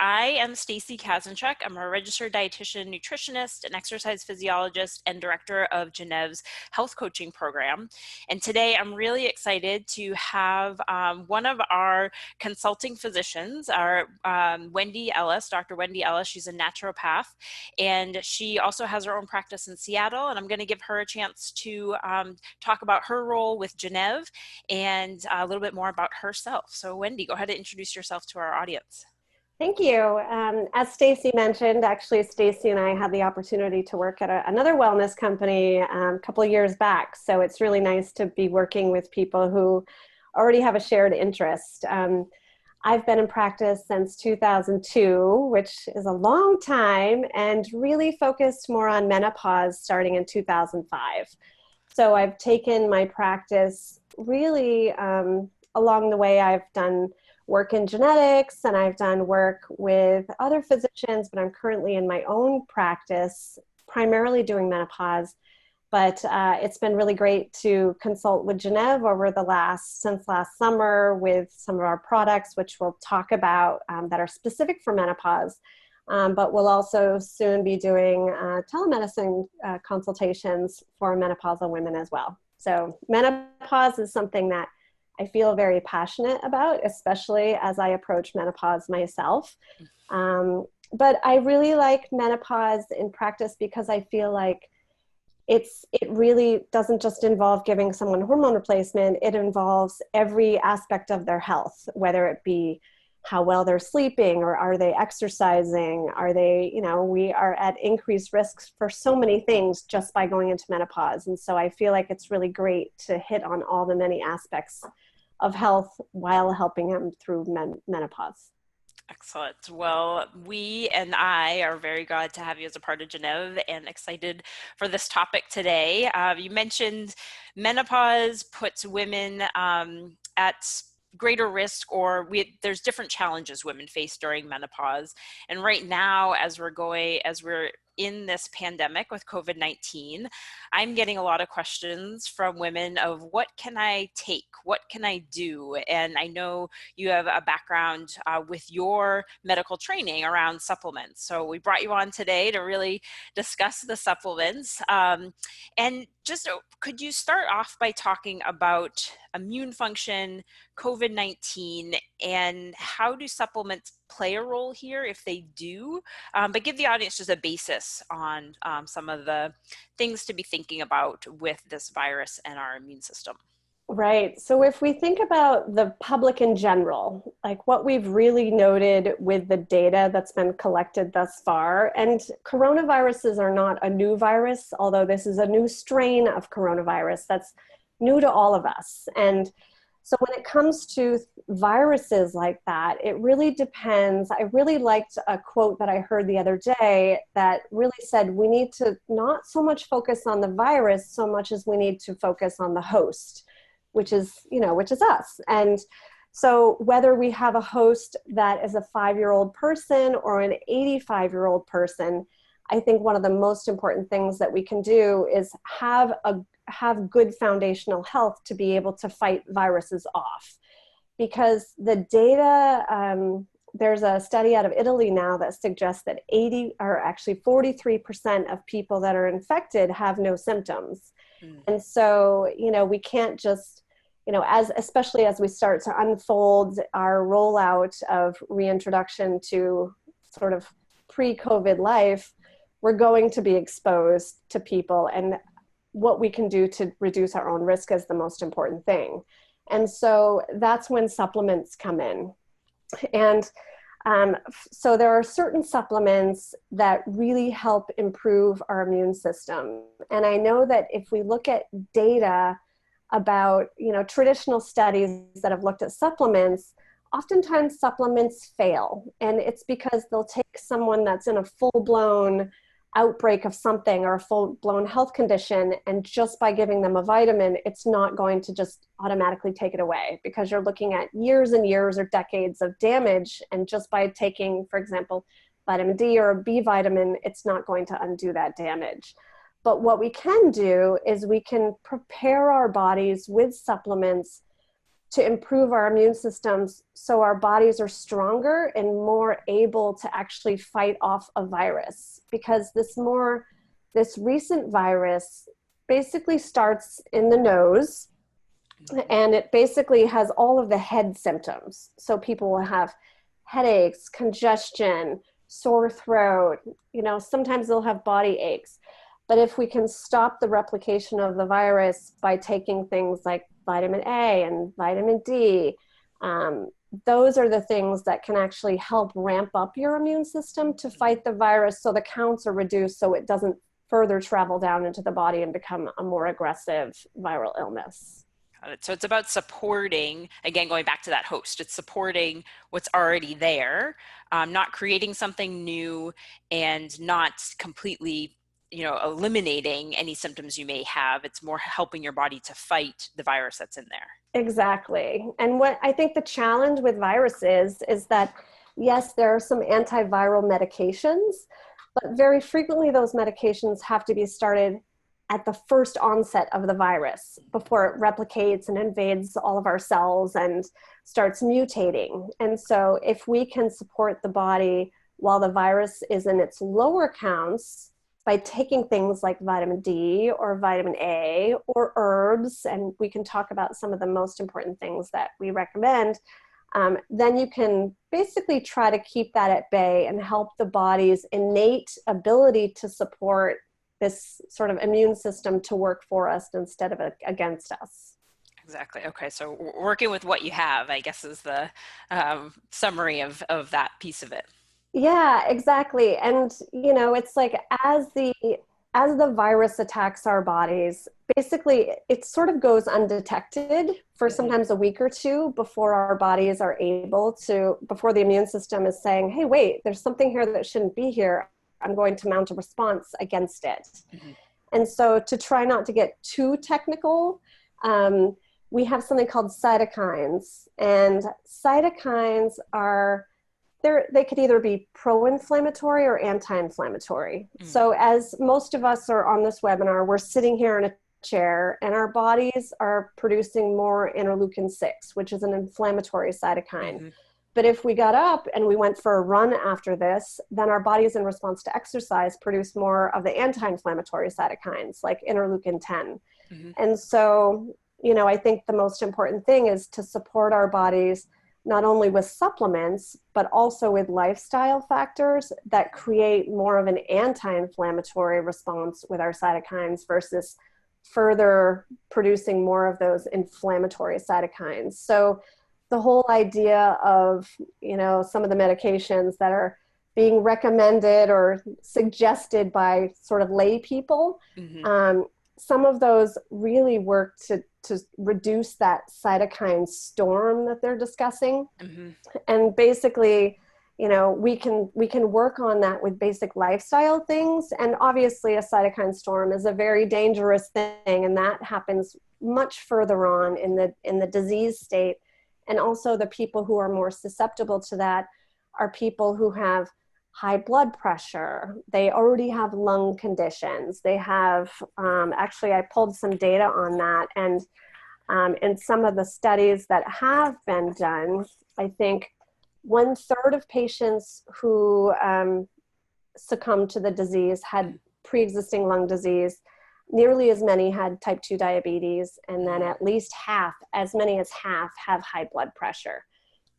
I am Stasi Kasianchuk. I'm a registered dietitian, nutritionist, and exercise physiologist, and director of Gennev's health coaching program. And today I'm really excited to have one of our consulting physicians, our Wendy Ellis, Dr. Wendy Ellis. She's a naturopath, and she also has her own practice in Seattle. And I'm going to give her a chance to talk about her role with Gennev and a little bit more about herself. So Wendy, go ahead and introduce yourself to our audience. Thank you. As Stacey mentioned, actually Stacey and I had the opportunity to work at another wellness company a couple of years back. So it's really nice to be working with people who already have a shared interest. I've been in practice since 2002, which is a long time, and really focused more on menopause starting in 2005. So I've taken my practice really along the way. I've done work in genetics, and I've done work with other physicians, but I'm currently in my own practice, primarily doing menopause. But it's been really great to consult with Gennev since last summer with some of our products, which we'll talk about that are specific for menopause. But we'll also soon be doing telemedicine consultations for menopausal women as well. So menopause is something that I feel very passionate about, especially as I approach menopause myself. But I really like menopause in practice because I feel like it really doesn't just involve giving someone hormone replacement. It involves every aspect of their health, whether it be how well they're sleeping, or are they exercising? Are they, we are at increased risks for so many things just by going into menopause. And so I feel like it's really great to hit on all the many aspects of health while helping them through menopause. Excellent. Well, we and I are very glad to have you as a part of Gennev and excited for this topic today. You mentioned menopause puts women at greater risk, or there's different challenges women face during menopause. And right now, as we're in this pandemic with COVID-19, I'm getting a lot of questions from women of what can I take? What can I do? And I know you have a background with your medical training around supplements. So we brought you on today to really discuss the supplements. And just could you start off by talking about immune function, COVID-19, and how do supplements play a role here if they do? But give the audience just a basis on some of the things to be thinking about with this virus and our immune system. Right. So if we think about the public in general, like what we've really noted with the data that's been collected thus far, and coronaviruses are not a new virus, although this is a new strain of coronavirus that's new to all of us. And so when it comes to viruses like that, it really depends. I really liked a quote that I heard the other day that really said we need to not so much focus on the virus so much as we need to focus on the host, which is us. And so whether we have a host that is a 5-year-old person or an 85-year-old person, I think one of the most important things that we can do is have good foundational health to be able to fight viruses off. Because the data, there's a study out of Italy now that suggests that 43% of people that are infected have no symptoms. And so, we can't just, especially as we start to unfold our rollout of reintroduction to sort of pre-COVID life, we're going to be exposed to people, and what we can do to reduce our own risk is the most important thing. And so that's when supplements come in. And so there are certain supplements that really help improve our immune system. And I know that if we look at data about, traditional studies that have looked at supplements, oftentimes supplements fail. And it's because they'll take someone that's in a full-blown outbreak of something or a full-blown health condition, and just by giving them a vitamin, it's not going to just automatically take it away, because you're looking at years and years or decades of damage, and just by taking, for example, vitamin D or a B vitamin, it's not going to undo that damage. But what we can do is we can prepare our bodies with supplements to improve our immune systems so our bodies are stronger and more able to actually fight off a virus. Because this recent virus basically starts in the nose, and it basically has all of the head symptoms. So people will have headaches, congestion, sore throat, sometimes they'll have body aches. But if we can stop the replication of the virus by taking things like vitamin A and vitamin D, those are the things that can actually help ramp up your immune system to fight the virus, so the counts are reduced so it doesn't further travel down into the body and become a more aggressive viral illness. Got it. So it's about supporting, again, going back to that host, it's supporting what's already there, not creating something new, and not completely, eliminating any symptoms you may have. It's more helping your body to fight the virus that's in there. Exactly. And what I think the challenge with viruses is that, yes, there are some antiviral medications, but very frequently those medications have to be started at the first onset of the virus before it replicates and invades all of our cells and starts mutating. And so if we can support the body while the virus is in its lower counts by taking things like vitamin D or vitamin A or herbs, and we can talk about some of the most important things that we recommend, then you can basically try to keep that at bay and help the body's innate ability to support this sort of immune system to work for us instead of against us. Exactly. Okay. So working with what you have, I guess, is the summary of that piece of it. Yeah, exactly. And it's like as the virus attacks our bodies, basically it sort of goes undetected for sometimes a week or two before our bodies are able to, before the immune system is saying, hey, wait, there's something here that shouldn't be here. I'm going to mount a response against it. Mm-hmm. And so to try not to get too technical, we have something called cytokines. And cytokines are, they could either be pro-inflammatory or anti-inflammatory. Mm. So as most of us are on this webinar, we're sitting here in a chair and our bodies are producing more interleukin-6, which is an inflammatory cytokine. Mm-hmm. But if we got up and we went for a run after this, then our bodies in response to exercise produce more of the anti-inflammatory cytokines like interleukin-10. Mm-hmm. And so, I think the most important thing is to support our bodies not only with supplements, but also with lifestyle factors that create more of an anti-inflammatory response with our cytokines versus further producing more of those inflammatory cytokines. So the whole idea of, some of the medications that are being recommended or suggested by sort of lay people, mm-hmm. Some of those really work to reduce that cytokine storm that they're discussing. Mm-hmm. And basically, we can work on that with basic lifestyle things. And obviously a cytokine storm is a very dangerous thing, and that happens much further on in the disease state. And also the people who are more susceptible to that are people who have high blood pressure. They already have lung conditions. They have, actually I pulled some data on that, and in some of the studies that have been done, I think 1/3 of patients who succumbed to the disease had pre-existing lung disease. Nearly as many had type 2 diabetes, and then at least as many as half have high blood pressure.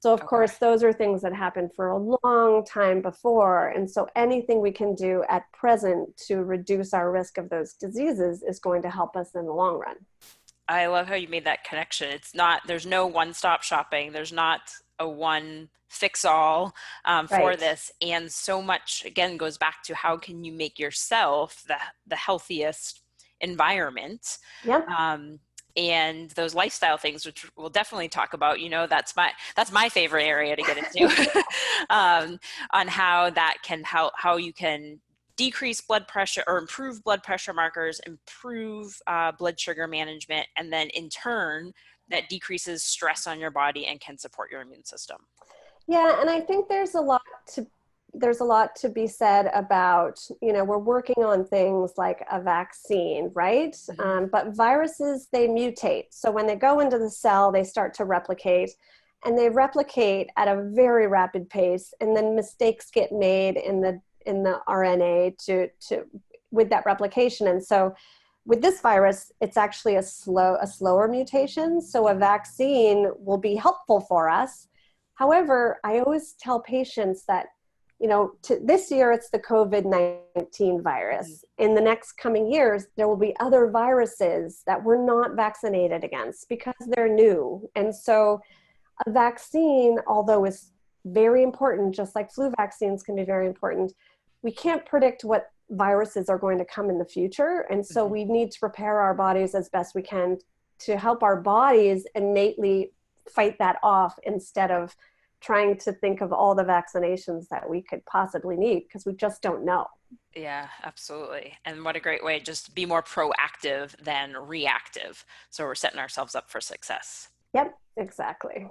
So of course, those are things that happened for a long time before. And so anything we can do at present to reduce our risk of those diseases is going to help us in the long run. I love how you made that connection. There's no one-stop shopping. There's not a one fix all for this. And so much, again, goes back to how can you make yourself the healthiest environment. Yep. And those lifestyle things, which we'll definitely talk about, that's my favorite area to get into, on how that can help, how you can decrease blood pressure or improve blood pressure markers, improve blood sugar management, and then in turn that decreases stress on your body and can support your immune system. Yeah, and I think there's a lot there's a lot to be said about, we're working on things like a vaccine, right? But viruses, they mutate. So when they go into the cell, they start to replicate, and they replicate at a very rapid pace, and then mistakes get made in the RNA with that replication. And so with this virus, it's actually a slower mutation. So a vaccine will be helpful for us. However, I always tell patients that, this year it's the COVID-19 virus. In the next coming years, there will be other viruses that we're not vaccinated against because they're new. And so a vaccine, although is very important, just like flu vaccines can be very important, we can't predict what viruses are going to come in the future. And so we need to prepare our bodies as best we can to help our bodies innately fight that off, instead of trying to think of all the vaccinations that we could possibly need, because we just don't know. Yeah, absolutely. And what a great way, just be more proactive than reactive. So we're setting ourselves up for success. Yep, exactly.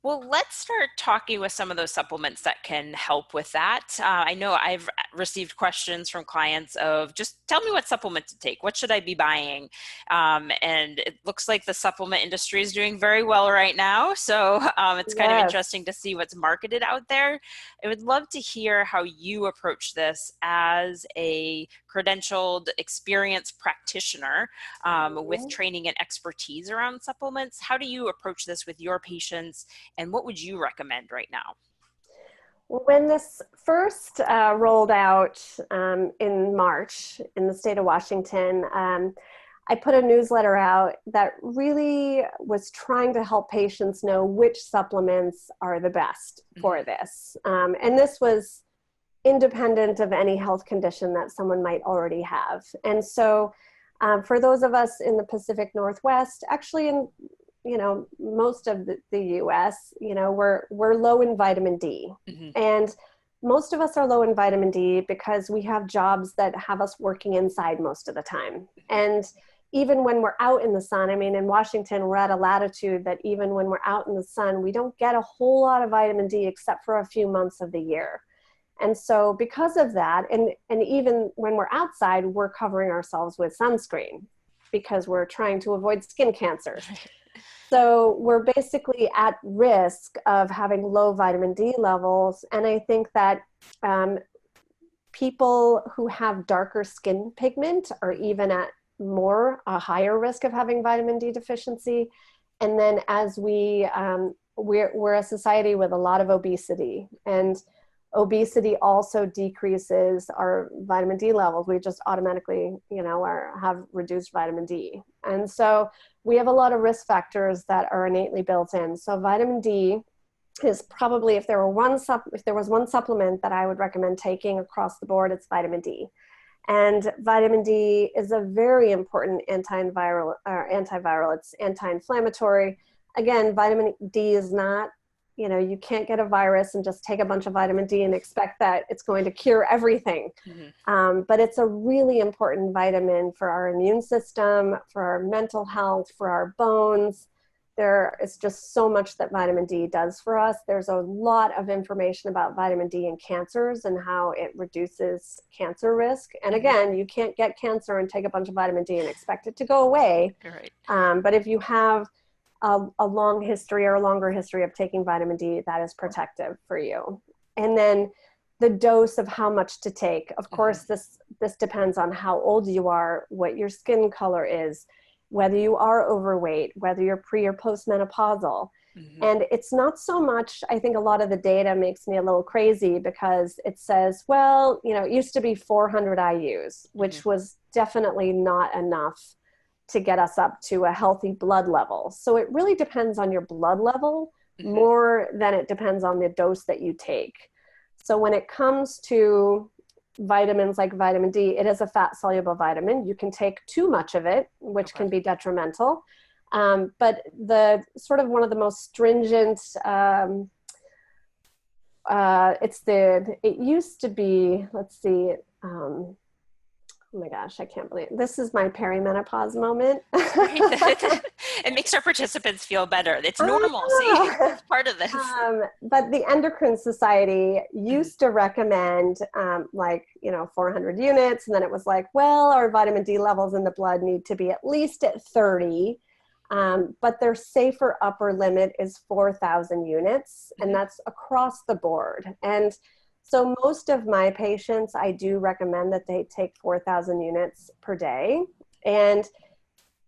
Well, let's start talking with some of those supplements that can help with that. I know I've received questions from clients of, just tell me what supplement to take. What should I be buying? And it looks like the supplement industry is doing very well right now. So it's kind of interesting to see what's marketed out there. I would love to hear how you approach this as a credentialed, experienced practitioner with training and expertise around supplements. How do you approach this with your patients? And what would you recommend right now? When this first rolled out in March in the state of Washington, I put a newsletter out that really was trying to help patients know which supplements are the best for this. And this was independent of any health condition that someone might already have. And so for those of us in the Pacific Northwest, actually in most of the US, we're low in vitamin D. And most of us are low in vitamin D because we have jobs that have us working inside most of the time. And even when we're out in the sun, I mean, in Washington, we're at a latitude that even when we're out in the sun, we don't get a whole lot of vitamin D except for a few months of the year. And so because of that, and even when we're outside, we're covering ourselves with sunscreen because we're trying to avoid skin cancers. So we're basically at risk of having low vitamin D levels. And I think that people who have darker skin pigment are even at a higher risk of having vitamin D deficiency. And then as we're a society with a lot of obesity, and obesity also decreases our vitamin D levels. We just automatically, have reduced vitamin D. And so we have a lot of risk factors that are innately built in. So vitamin D is probably, if there was one supplement that I would recommend taking across the board, it's vitamin D. And vitamin D is a very important antiviral. It's anti-inflammatory. Again, vitamin D is not, you can't get a virus and just take a bunch of vitamin D and expect that it's going to cure everything. But it's a really important vitamin for our immune system, for our mental health, for our bones. There is just so much that vitamin D does for us. There's a lot of information about vitamin D and cancers and how it reduces cancer risk. And again, you can't get cancer and take a bunch of vitamin D and expect it to go away. Right. But if you have a long history or a longer history of taking vitamin D, that is protective for you. And then the dose of how much to take. Of course, this depends on how old you are, what your skin color is, whether you are overweight, whether you're pre or postmenopausal. And it's not so much, I think a lot of the data makes me a little crazy because it says, well, it used to be 400 IUs, which was definitely not enough to get us up to a healthy blood level. So it really depends on your blood level more than it depends on the dose that you take. So when it comes to vitamins like vitamin D, it is a fat soluble vitamin. You can take too much of it, which can be detrimental. But the sort of one of the most stringent, it used to be, let's see, Oh my gosh, I can't believe this is my perimenopause moment. Right? It makes our participants feel better. It's I normal. See, know. it's part of this. But the Endocrine Society Mhm. used to recommend like, 400 units. And then it was like, well, our vitamin D levels in the blood need to be at least at 30. But their safer upper limit is 4,000 units. And Mhm. that's across the board. And so most of my patients, I do recommend that they take 4,000 units per day. And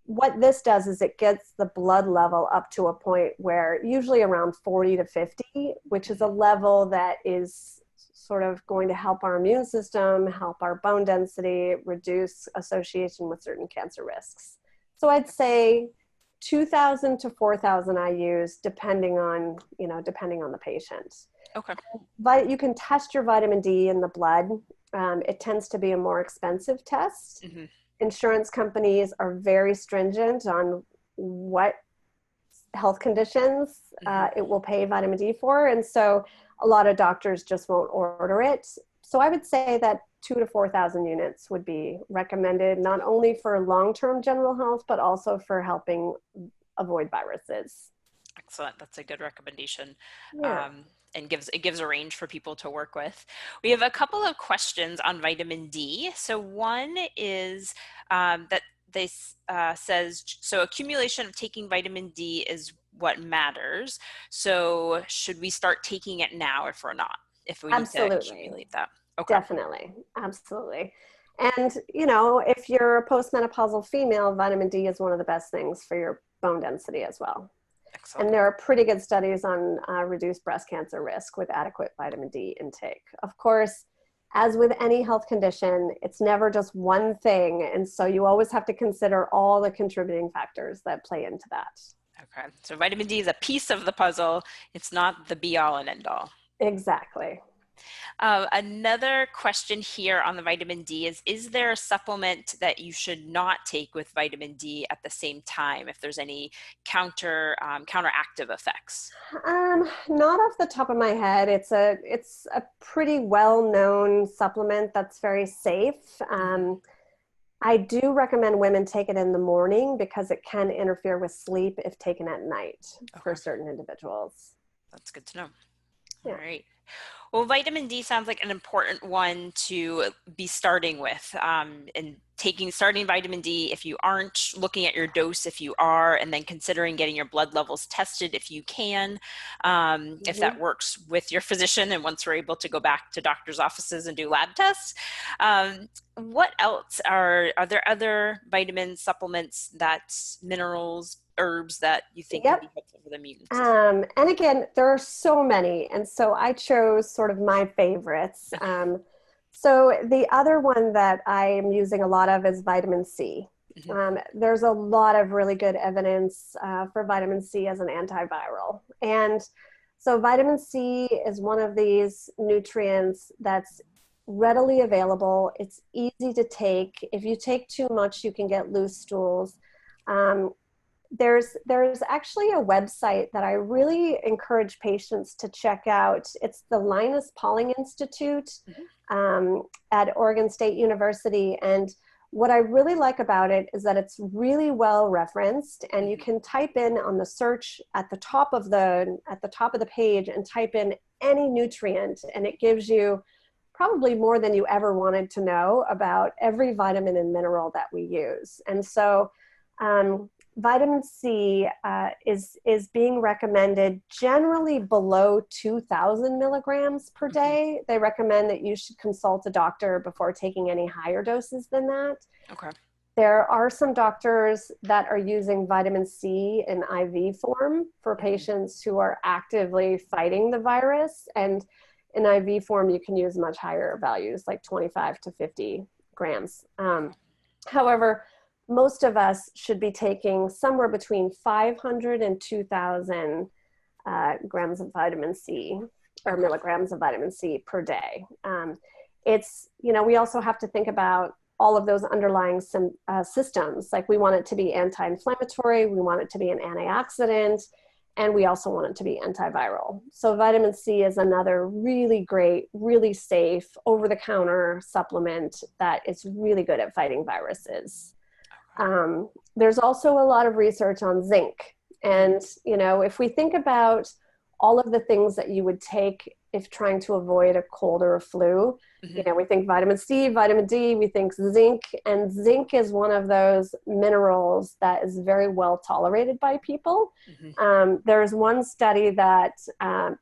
what this does is it gets the blood level up to a point where usually around 40 to 50, which is a level that is sort of going to help our immune system, help our bone density, reduce association with certain cancer risks. So I'd say 2,000 to 4,000 I use depending on the patient. Okay. But you can test your vitamin D in the blood. It tends to be a more expensive test. Mhm. Insurance companies are very stringent on what health conditions Mhm. it will pay vitamin D for. And so a lot of doctors just won't order it. So I would say that 2 to 4,000 units would be recommended, not only for long-term general health, but also for helping avoid viruses. Excellent. That's a good recommendation. Yeah, Um, and gives a range for people to work with. We have a couple of questions on vitamin D. So one is that this says, so accumulation of taking vitamin D is what matters. So should we start taking it now if we need to absolutely. accumulate that? Okay. Definitely. Absolutely. And, if you're a postmenopausal female, vitamin D is one of the best things for your bone density as well. Excellent. And there are pretty good studies on reduced breast cancer risk with adequate vitamin D intake. Of course, as with any health condition, it's never just one thing. And so you always have to consider all the contributing factors that play into that. Okay. So vitamin D is a piece of the puzzle. It's not the be all and end all. Exactly. Another question here on the vitamin D is there a supplement that you should not take with vitamin D at the same time if there's any counteractive effects? Not off the top of my head. It's a pretty well-known supplement that's very safe. Mhm. I do recommend women take it in the morning because it can interfere with sleep if taken at night for Okay, certain individuals. that's good to know. All Yeah. right. Well, vitamin D sounds like an important one to be starting with, and starting vitamin D if you aren't, looking at your dose if you are, and then considering getting your blood levels tested if you can, if that Mhm. works with your physician. And once we're able to go back to doctors' offices and do lab tests, what else are there other vitamin supplements, minerals, herbs that you think can Yep. be helpful for the immune system? And again, there are so many. And so I chose sort of my favorites. So the other one that I am using a lot of is vitamin C. Mhm. There's a lot of really good evidence for vitamin C as an antiviral. And so vitamin C is one of these nutrients that's readily available. It's easy to take. If you take too much, you can get loose stools. Um, there's actually a website that I really encourage patients to check out. It's the Linus Pauling Institute Mhm. at Oregon State University. And what I really like about it is that it's really well referenced, and you Mhm. can type in on the search at the top of the page and type in any nutrient, and it gives you probably more than you ever wanted to know about every vitamin and mineral that we use. And so vitamin C is being recommended generally below 2,000 milligrams per Mhm. day. They recommend that you should consult a doctor before taking any higher doses than that. Okay. There are some doctors that are using vitamin C in IV form for Mhm. patients who are actively fighting the virus. And in IV form, you can use much higher values, like 25 to 50 grams. However, most of us should be taking somewhere between 500 and 2,000 grams of vitamin C or Okay. milligrams of vitamin C per day. We also have to think about all of those underlying systems. Like we want it to be anti-inflammatory, we want it to be an antioxidant, And we also want it to be antiviral. So vitamin C is another really great, really safe, over-the-counter supplement that is really good at fighting viruses. There's also a lot of research on zinc. And, if we think about all of the things that you would take if trying to avoid a cold or a flu, we think vitamin C, vitamin D, we think zinc, and zinc is one of those minerals that is very well tolerated by people. There's one study that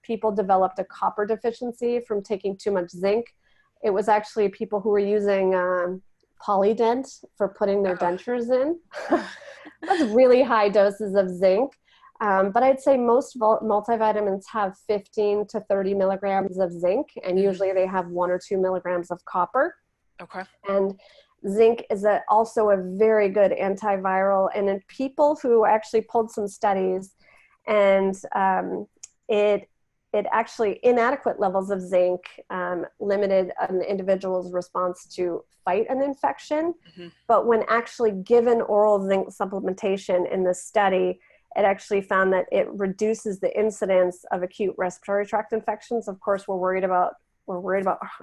people developed a copper deficiency from taking too much zinc. It was actually people who were using Polydent for putting their dentures in. That's really high doses of zinc. But I'd say most multivitamins have 15 to 30 milligrams of zinc, and usually they have 1 or 2 milligrams of copper. Okay. And zinc is also a very good antiviral. And in people who actually pulled some studies, and it actually, inadequate levels of zinc limited an individual's response to fight an infection. But when actually given oral zinc supplementation in this study, it actually found that it reduces the incidence of acute respiratory tract infections. Of course, we're worried about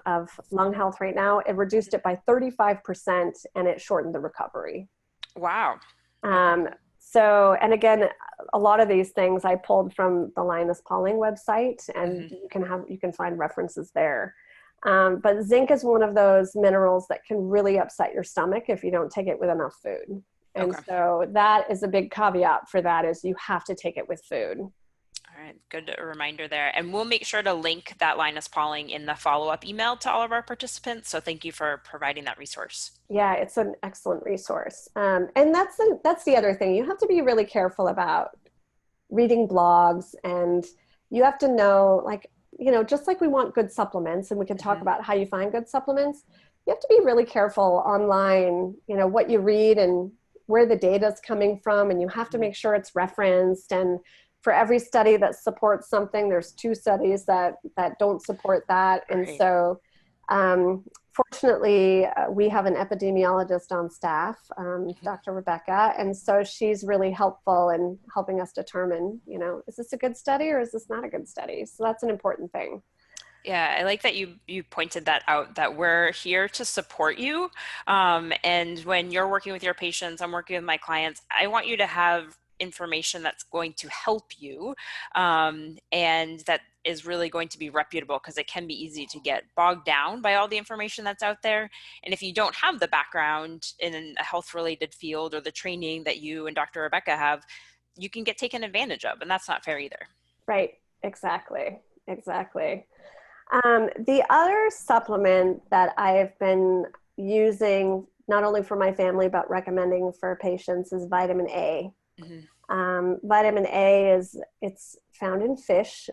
of lung health right now. It reduced it by 35%, and it shortened the recovery. Wow. So, and again, a lot of these things I pulled from the Linus Pauling website, and you can find references there. But zinc is one of those minerals that can really upset your stomach if you don't take it with enough food. And so that is a big caveat for that, is you have to take it with food. All right, good reminder there. And we'll make sure to link that Linus Pauling in the follow-up email to all of our participants. So thank you for providing that resource. Yeah, it's an excellent resource. And that's the other thing. You have to be really careful about reading blogs, and you have to know, just like we want good supplements, and we can talk about how you find good supplements, you have to be really careful online, what you read and where the data is coming from, and you have to make sure it's referenced. And for every study that supports something, there's 2 studies that don't support that. And so fortunately, we have an epidemiologist on staff, Dr. Rebecca, and so she's really helpful in helping us determine, is this a good study or is this not a good study? So that's an important thing. Yeah, I like that you pointed that out, that we're here to support you. And when you're working with your patients, I'm working with my clients, I want you to have information that's going to help you, and that is really going to be reputable, because it can be easy to get bogged down by all the information that's out there. And if you don't have the background in a health-related field or the training that you and Dr. Rebecca have, you can get taken advantage of, and that's not fair either. Right, exactly. The other supplement that I've been using, not only for my family, but recommending for patients, is vitamin A. Vitamin A it's found in fish,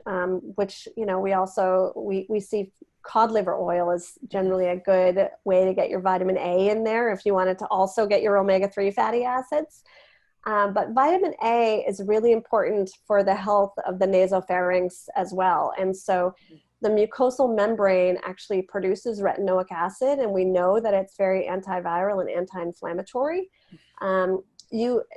which, we see cod liver oil is generally a good way to get your vitamin A in there if you wanted to also get your omega-3 fatty acids. But vitamin A is really important for the health of the nasopharynx as well. And so the mucosal membrane actually produces retinoic acid, and we know that it's very antiviral and anti-inflammatory.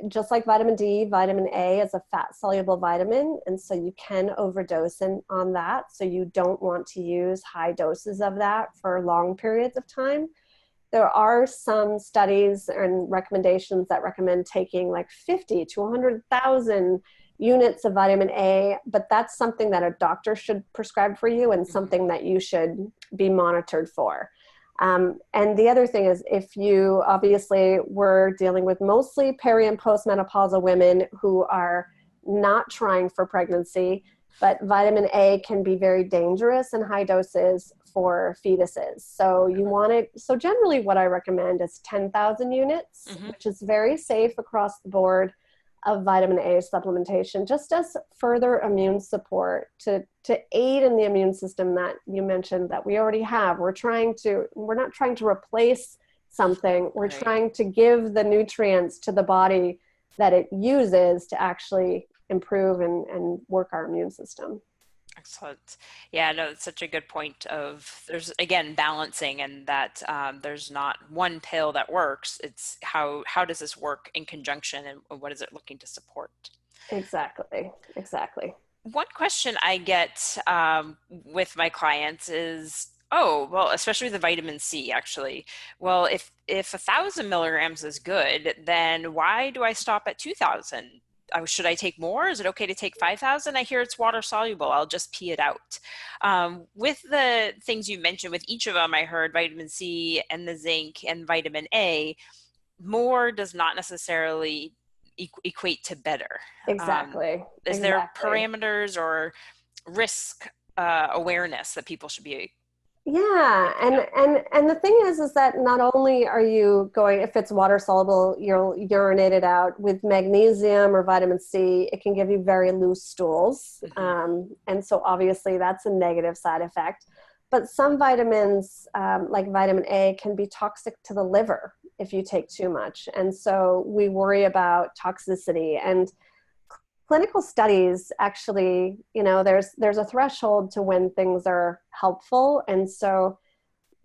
Just like vitamin D, vitamin A is a fat-soluble vitamin, and so you can overdose on that. So you don't want to use high doses of that for long periods of time. There are some studies and recommendations that recommend taking like 50 to 100,000 units of vitamin A, but that's something that a doctor should prescribe for you, and something that you should be monitored for. And the other thing is, if you, obviously, we're dealing with mostly peri and postmenopausal women who are not trying for pregnancy, but vitamin A can be very dangerous in high doses for fetuses. So so generally what I recommend is 10,000 units, which is very safe across the board, of vitamin A supplementation, just as further immune support to aid in the immune system that you mentioned that we already have. We're not trying to replace something. We're trying to give the nutrients to the body that it uses to actually improve and work our immune system. Excellent. Yeah, no, it's such a good point of, there's, again, balancing, and that there's not one pill that works. It's how does this work in conjunction, and what is it looking to support? Exactly. Exactly. One question I get with my clients is, oh, well, especially the vitamin C, actually. Well, if 1,000 milligrams is good, then why do I stop at 2,000? Should I take more? Is it okay to take 5,000? I hear it's water soluble. I'll just pee it out. With the things you mentioned, with each of them, I heard vitamin C and the zinc and vitamin A, more does not necessarily equate to better. Um, Exactly. is there Exactly. parameters or risk awareness that people should be Yeah, thinking of? and the thing is that not only are you going, if it's water soluble, you'll urinate it out. With magnesium or vitamin C, it can give you very loose stools, Hmm. and so obviously that's a negative side effect. But some vitamins, like vitamin A, can be toxic to the liver if you take too much, and so we worry about toxicity. And clinical studies actually, there's a threshold to when things are helpful, and so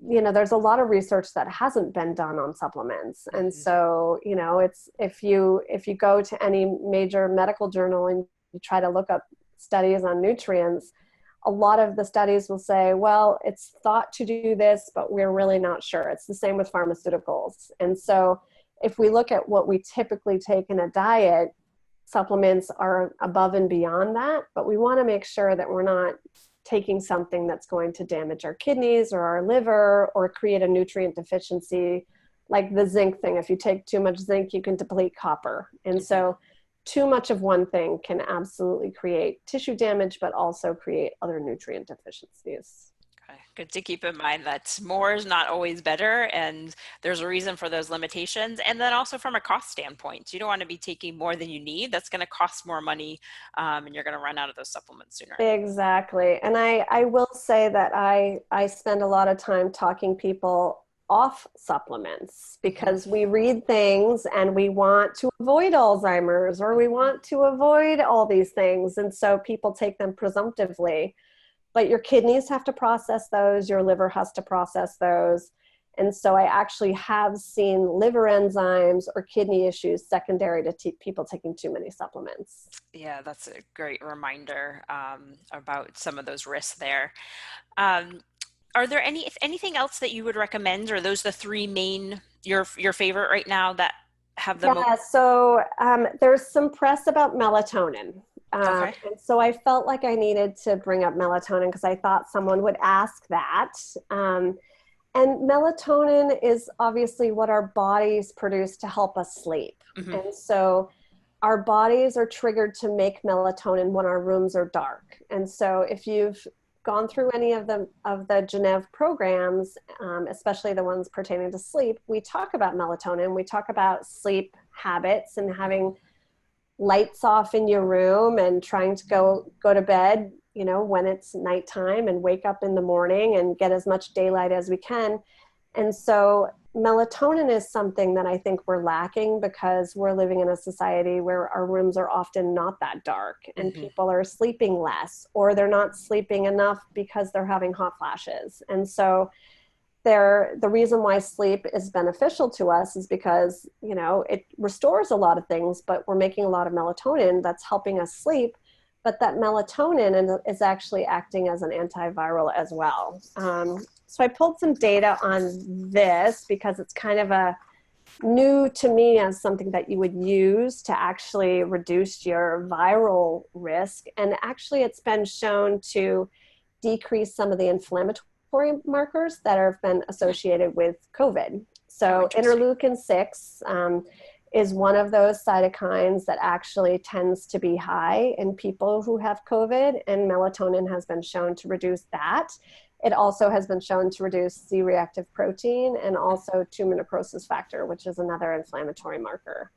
there's a lot of research that hasn't been done on supplements. And Hmm. so it's, if you go to any major medical journal and you try to look up studies on nutrients, a lot of the studies will say, well, it's thought to do this, but we're really not sure. It's the same with pharmaceuticals. And so if we look at what we typically take in a diet, supplements are above and beyond that, but we want to make sure that we're not taking something that's going to damage our kidneys or our liver or create a nutrient deficiency, like the zinc thing. If you take too much zinc, you can deplete copper. And Hmm. so too much of one thing can absolutely create tissue damage, but also create other nutrient deficiencies. Okay. Good to keep in mind that more is not always better, and there's a reason for those limitations. And then also from a cost standpoint, you don't want to be taking more than you need. That's going to cost more money, and you're going to run out of those supplements sooner. Exactly. And I will say that I spend a lot of time talking people off supplements Hmm. because we read things and we want to avoid Alzheimer's or we want to avoid all these things. And so people take them presumptively. But your kidneys have to process those, your liver has to process those. And so I actually have seen liver enzymes or kidney issues secondary to people taking too many supplements. Yeah, that's a great reminder about some of those risks there. Um, are there anything else that you would recommend, or are those the three main your favorite right now that have the most? Yeah, so there's some press about melatonin. Okay. And so I felt like I needed to bring up melatonin because I thought someone would ask that. Um, and melatonin is obviously what our bodies produce to help us sleep. Hmm. And so our bodies are triggered to make melatonin when our rooms are dark. And so if you've gone through any of the Gennev programs, especially the ones pertaining to sleep, we talk about melatonin. We talk about sleep habits and having lights off in your room and trying to go to bed, when it's nighttime and wake up in the morning and get as much daylight as we can. And so melatonin is something that I think we're lacking because we're living in a society where our rooms are often not that dark and Hmm. people are sleeping less or they're not sleeping enough because they're having hot flashes. And so the reason why sleep is beneficial to us is because it restores a lot of things, but we're making a lot of melatonin that's helping us sleep. But that melatonin is actually acting as an antiviral as well. So I pulled some data on this because it's kind of a new to me as something that you would use to actually reduce your viral risk. And actually, it's been shown to decrease some of the inflammatory markers that have been associated with COVID. Oh, So interesting. interleukin 6 is one of those cytokines that actually tends to be high in people who have COVID, and melatonin has been shown to reduce that. It also has been shown to reduce C-reactive protein and also tumor necrosis factor, which is another inflammatory marker.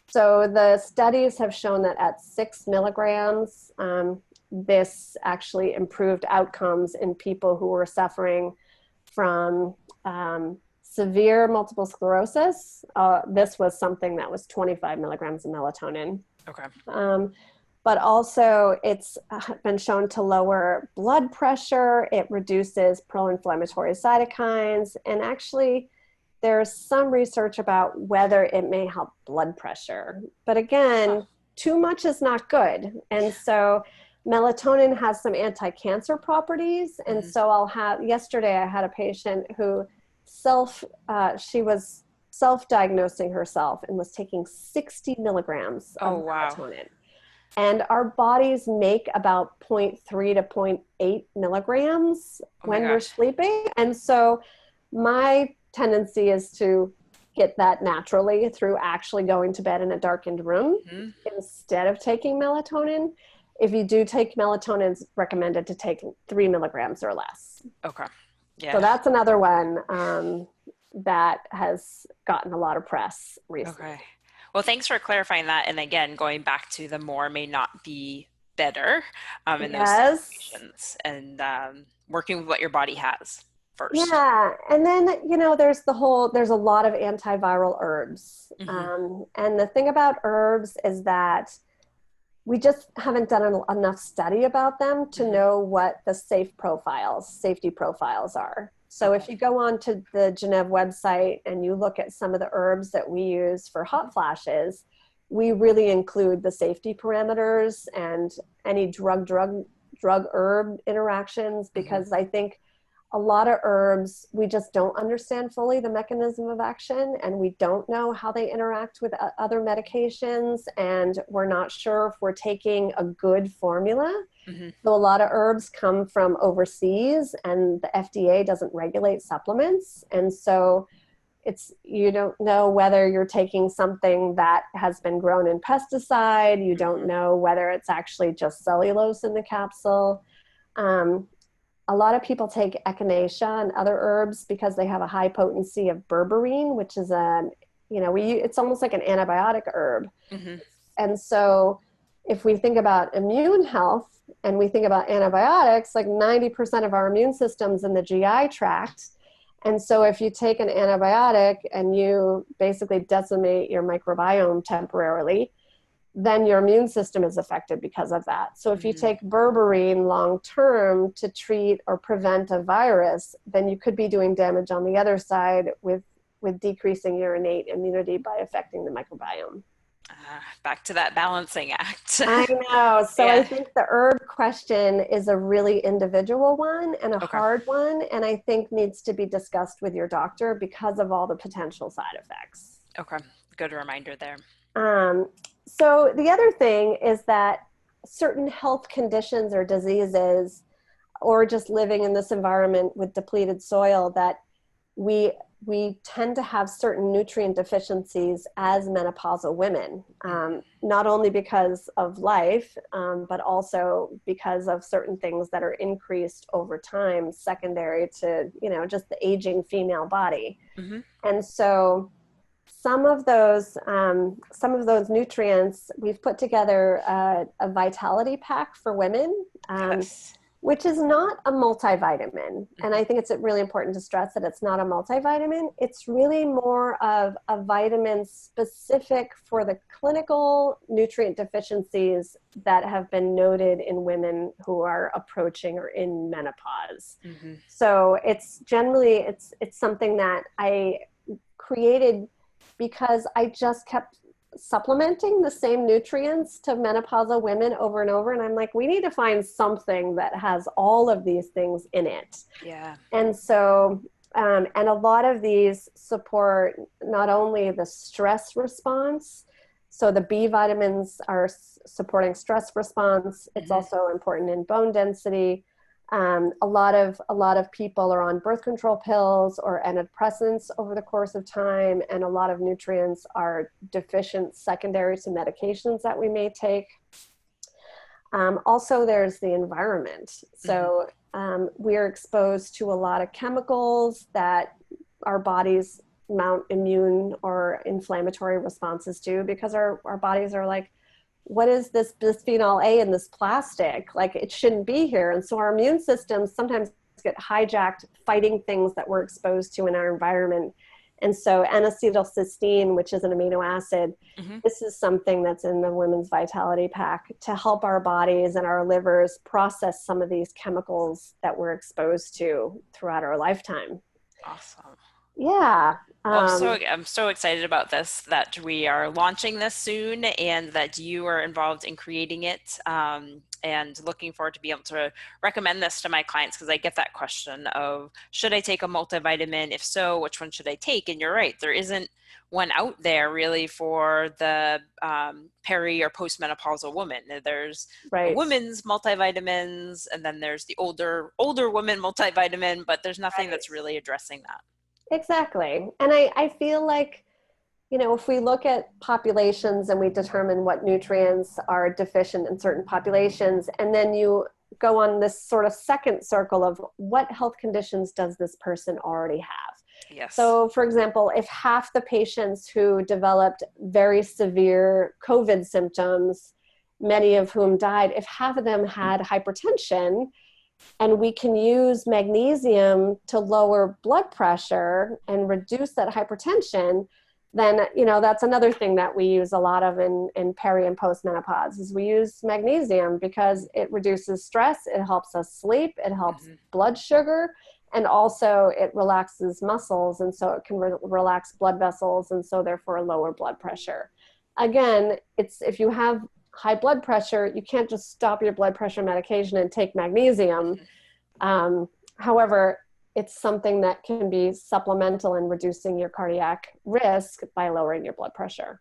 So the studies have shown that at 6 milligrams, this actually improved outcomes in people who were suffering from severe multiple sclerosis. This was something that was 25 milligrams of melatonin. Okay. Um, but also it's been shown to lower blood pressure. It reduces pro-inflammatory cytokines. And actually, there's some research about whether it may help blood pressure. But Huh. again, too much is not good. And so melatonin has some anti-cancer properties. And so yesterday I had a patient who she was self-diagnosing herself and was taking 60 milligrams of Oh, wow. melatonin. And our bodies make about zero point 0.3 to zero point 0.8 milligrams Oh my when we're gosh. sleeping. And so my tendency is to get that naturally through actually going to bed in a darkened room Hmm. instead of taking melatonin. If you do take melatonin, it's recommended to take 3 milligrams or less. Okay. So Yeah. that's another one that has gotten a lot of press recently. Okay. Well, thanks for clarifying that. And again, going back to the more may not be better in those Yes. situations, and working with what your body has first. Yeah. And then, there's a lot of antiviral herbs. Hmm. And the thing about herbs is that we just haven't done enough study about them to Hmm. know what the safety profiles are. So Okay. if you go on to the Gennev website and you look at some of the herbs that we use for hot flashes, we really include the safety parameters and any drug herb interactions, Hmm. because I think a lot of herbs, we just don't understand fully the mechanism of action, and we don't know how they interact with other medications, and we're not sure if we're taking a good formula. Hmm. So a lot of herbs come from overseas, and the FDA doesn't regulate supplements. And so you don't know whether you're taking something that has been grown in pesticide. You don't Hmm. know whether it's actually just cellulose in the capsule. Um, a lot of people take echinacea and other herbs because they have a high potency of berberine, which is it's almost like an antibiotic herb. Hmm. And so if we think about immune health and we think about antibiotics, like 90% of our immune system's in the GI tract. And so if you take an antibiotic and you basically decimate your microbiome temporarily, then your immune system is affected because of that. So if you Hmm. take berberine long term to treat or prevent a virus, then you could be doing damage on the other side with decreasing your innate immunity by affecting the microbiome. Back to that balancing act. I know. So I Yeah. think the herb question is a really individual one and a Okay. hard one, and I think needs to be discussed with your doctor because of all the potential side effects. Okay. Good reminder there. Um, so the other thing is that certain health conditions or diseases, or just living in this environment with depleted soil, that we we tend to have certain nutrient deficiencies as menopausal women, Hmm. not only because of life, but also because of certain things that are increased over time, secondary to just the aging female body. Hmm. And so some of those nutrients, we've put together a vitality pack for women, Yes. which is not a multivitamin. And Hmm. I think it's really important to stress that it's not a multivitamin. It's really more of a vitamin specific for the clinical nutrient deficiencies that have been noted in women who are approaching or in menopause. Hmm. So it's something that I created because I just kept supplementing the same nutrients to menopausal women over and over. And I'm like, we need to find something that has all of these things in it. Yeah. And so, and a lot of these support not only the stress response, so the B vitamins are supporting stress response. It's Hmm. also important in bone density. A lot of people are on birth control pills or antidepressants over the course of time, and a lot of nutrients are deficient secondary to medications that we may take. Also, there's the environment. Hmm. So we are exposed to a lot of chemicals that our bodies mount immune or inflammatory responses to, because our bodies are like, what is this bisphenol A in this plastic? Like, it shouldn't be here. And so our immune systems sometimes get hijacked fighting things that we're exposed to in our environment. And so N-acetylcysteine, which is an amino acid, Hmm. this is something that's in the Women's Vitality Pack to help our bodies and our livers process some of these chemicals that we're exposed to throughout our lifetime. Awesome. Yeah. Well, I'm so excited about this, that we are launching this soon and that you are involved in creating it. And looking forward to be able to recommend this to my clients, because I get that question of, should I take a multivitamin? If so, which one should I take? And you're right, there isn't one out there really for the peri or postmenopausal woman. There's the Right. women's multivitamins, and then there's the older woman multivitamin, but there's nothing Right. that's really addressing that. Exactly. And I feel like, if we look at populations and we determine what nutrients are deficient in certain populations, and then you go on this sort of second circle of what health conditions does this person already have? Yes. So, for example, if half the patients who developed very severe COVID symptoms, many of whom died, if half of them had hypertension, and we can use magnesium to lower blood pressure and reduce that hypertension, then that's another thing that we use a lot of in peri and postmenopause is we use magnesium because it reduces stress, it helps us sleep, it helps Hmm. blood sugar, and also it relaxes muscles, and so it can relax blood vessels, and so therefore lower blood pressure. Again, it's if you have high blood pressure, you can't just stop your blood pressure medication and take magnesium. um, However, it's something that can be supplemental in reducing your cardiac risk by lowering your blood pressure.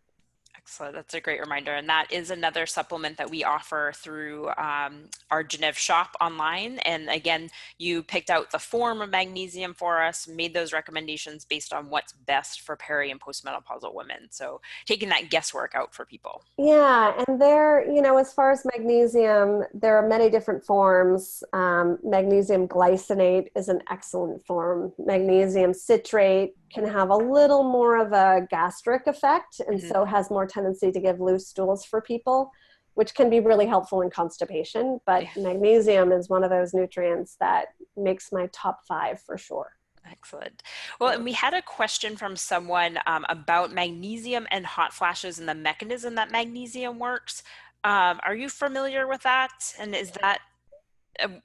Excellent. That's a great reminder. And that is another supplement that we offer through our Gennev shop online. And again, you picked out the form of magnesium for us, made those recommendations based on what's best for peri and postmenopausal women. So taking that guesswork out for people. Yeah, and as far as magnesium, there are many different forms. Magnesium glycinate is an excellent form. Magnesium citrate can have a little more of a gastric effect, and Hmm. so has more tendency to give loose stools for people, which can be really helpful in constipation. But Yeah. magnesium is one of those nutrients that makes my top five for sure. Excellent. Well, Yeah. and we had a question from someone about magnesium and hot flashes and the mechanism that magnesium works. Are you familiar with that? And is that,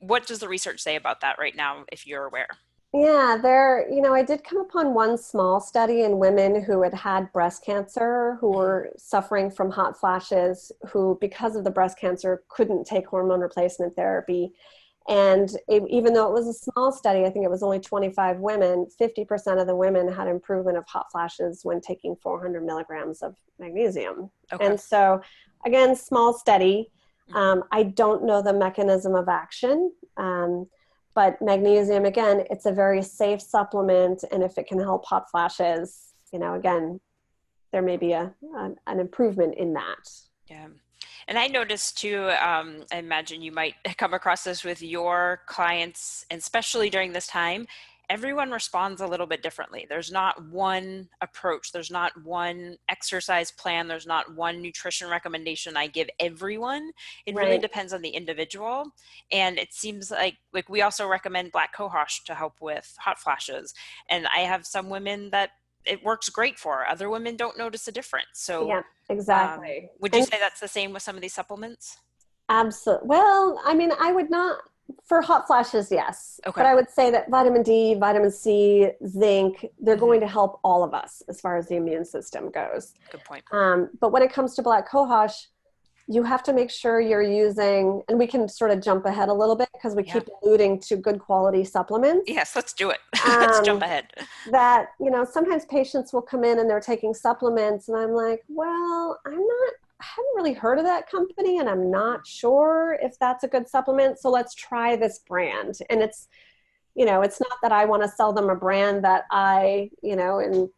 what does the research say about that right now, if you're aware? Yeah, I did come upon one small study in women who had had breast cancer, who Mhm. were suffering from hot flashes, who, because of the breast cancer, couldn't take hormone replacement therapy. And even though it was a small study, I think it was only 25 women, 50% of the women had improvement of hot flashes when taking 400 milligrams of magnesium. Okay. And so, again, small study. Mhm. I don't know the mechanism of action. But magnesium, again, it's a very safe supplement. And if it can help hot flashes, again, there may be an improvement in that. Yeah. And I noticed too, I imagine you might come across this with your clients, and especially during this time, everyone responds a little bit differently. There's not one approach, there's not one exercise plan, there's not one nutrition recommendation I give everyone. It really Right. depends on the individual. And it seems like we also recommend black cohosh to help with hot flashes. And I have some women that it works great for. Other women don't notice a difference. So Yeah, exactly. would you And say that's the same with some of these supplements? absolutely. Well, I mean, I would not, for hot flashes, yes. Okay. But I would say that vitamin D, vitamin C, zinc, they're Hmm. going to help all of us as far as the immune system goes. Good point. But when it comes to black cohosh, you have to make sure you're using, and we can sort of jump ahead a little bit because we Yeah. keep alluding to good quality supplements. Yes, let's do it. Let's jump Um, ahead. that sometimes patients will come in and they're taking supplements, and I'm like, well, I haven't really heard of that company, and I'm not sure if that's a good supplement, so let's try this brand. And it's not that I want to sell them a brand that I am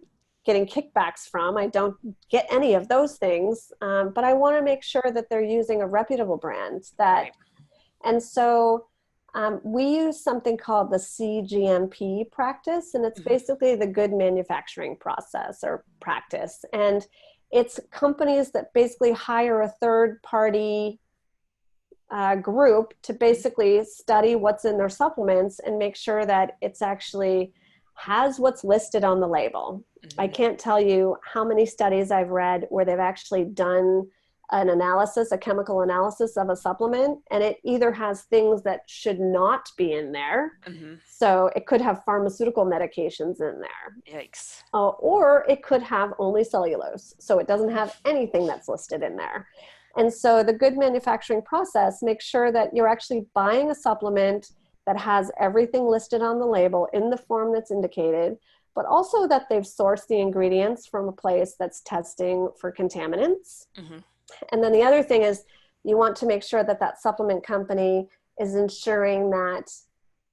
getting kickbacks from. I don't get any of those things, but I want to make sure that they're using a reputable brand. Right. And so we use something called the CGMP practice, and it's Hmm. basically the good manufacturing process or practice. And it's companies that basically hire a third party group to basically study what's in their supplements and make sure that it's actually has what's listed on the label. I Hmm. can't tell you how many studies I've read where they've actually done an analysis, a chemical analysis of a supplement, and it either has things that should not be in there. Mm-hmm. So it could have pharmaceutical medications in there. Yikes. Or it could have only cellulose. So it doesn't have anything that's listed in there. And so the good manufacturing process makes sure that you're actually buying a supplement that has everything listed on the label in the form that's indicated, but also that they've sourced the ingredients from a place that's testing for contaminants. Mm-hmm. And then the other thing is you want to make sure that that supplement company is ensuring that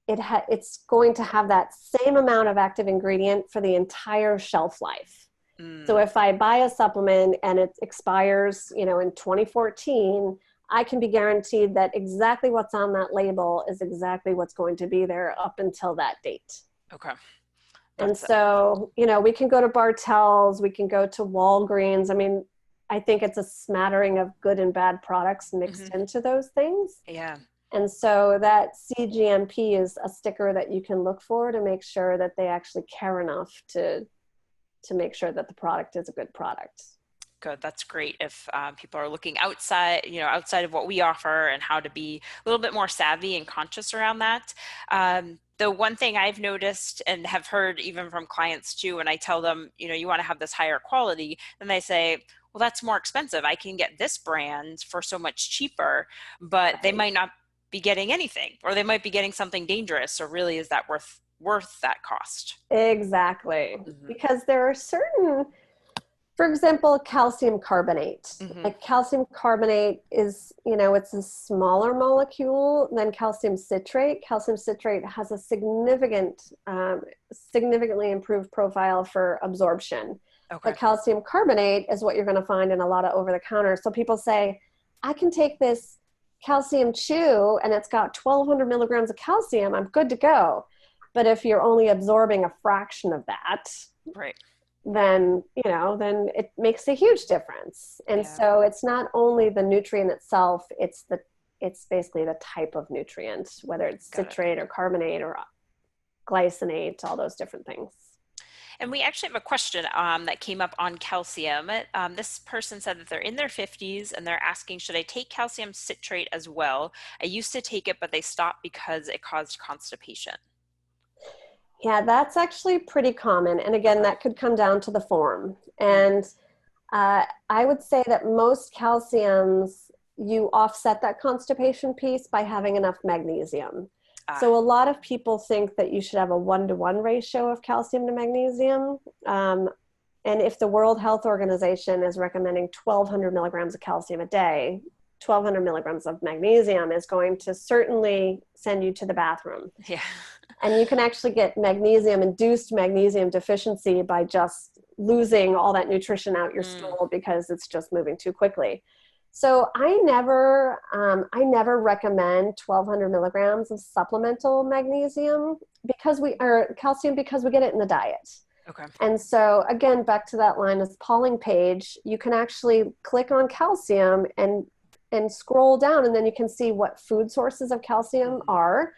it's going to have that same amount of active ingredient for the entire shelf life. So if I buy a supplement and it expires, in 2014, I can be guaranteed that exactly what's on that label is exactly what's going to be there up until that date. Okay. And so, we can go to Bartell's, we can go to Walgreens. I mean, I think it's a smattering of good and bad products mixed into those things. Yeah. And so that CGMP is a sticker that you can look for to make sure that they actually care enough to make sure that the product is a good product. Good. That's great. If people are looking outside of what we offer and how to be a little bit more savvy and conscious around that. The one thing I've noticed and have heard even from clients too, when I tell them, you want to have this higher quality, then they say, well, that's more expensive. I can get this brand for so much cheaper, but they might not be getting anything, or they might be getting something dangerous. So really, is that worth that cost? Exactly. Mm-hmm. Because there are certain, for example, calcium carbonate. Mm-hmm. Like calcium carbonate is, it's a smaller molecule than calcium citrate. Calcium citrate has a significantly improved profile for absorption. Okay. But calcium carbonate is what you're going to find in a lot of over-the-counter. So people say, I can take this calcium chew and it's got 1,200 milligrams of calcium. I'm good to go. But if you're only absorbing a fraction of that, right, then it makes a huge difference. And so it's not only the nutrient itself, it's basically the type of nutrient, whether it's citrate or carbonate or glycinate, all those different things. And we actually have a question that came up on calcium. This person said that they're in their 50s and they're asking, should I take calcium citrate as well? I used to take it, but they stopped because it caused constipation. Yeah, that's actually pretty common. And again, that could come down to the form. And I would say that most calciums, you offset that constipation piece by having enough magnesium. So a lot of people think that you should have a 1-to-1 ratio of calcium to magnesium. And if the World Health Organization is recommending 1,200 milligrams of calcium a day, 1,200 milligrams of magnesium is going to certainly send you to the bathroom. Yeah. And you can actually get induced magnesium deficiency by just losing all that nutrition out your stool because it's just moving too quickly. So I never recommend 1,200 milligrams of supplemental magnesium calcium because we get it in the diet. Okay. And so again, back to that Linus Pauling page, you can actually click on calcium and scroll down, and then you can see what food sources of calcium are.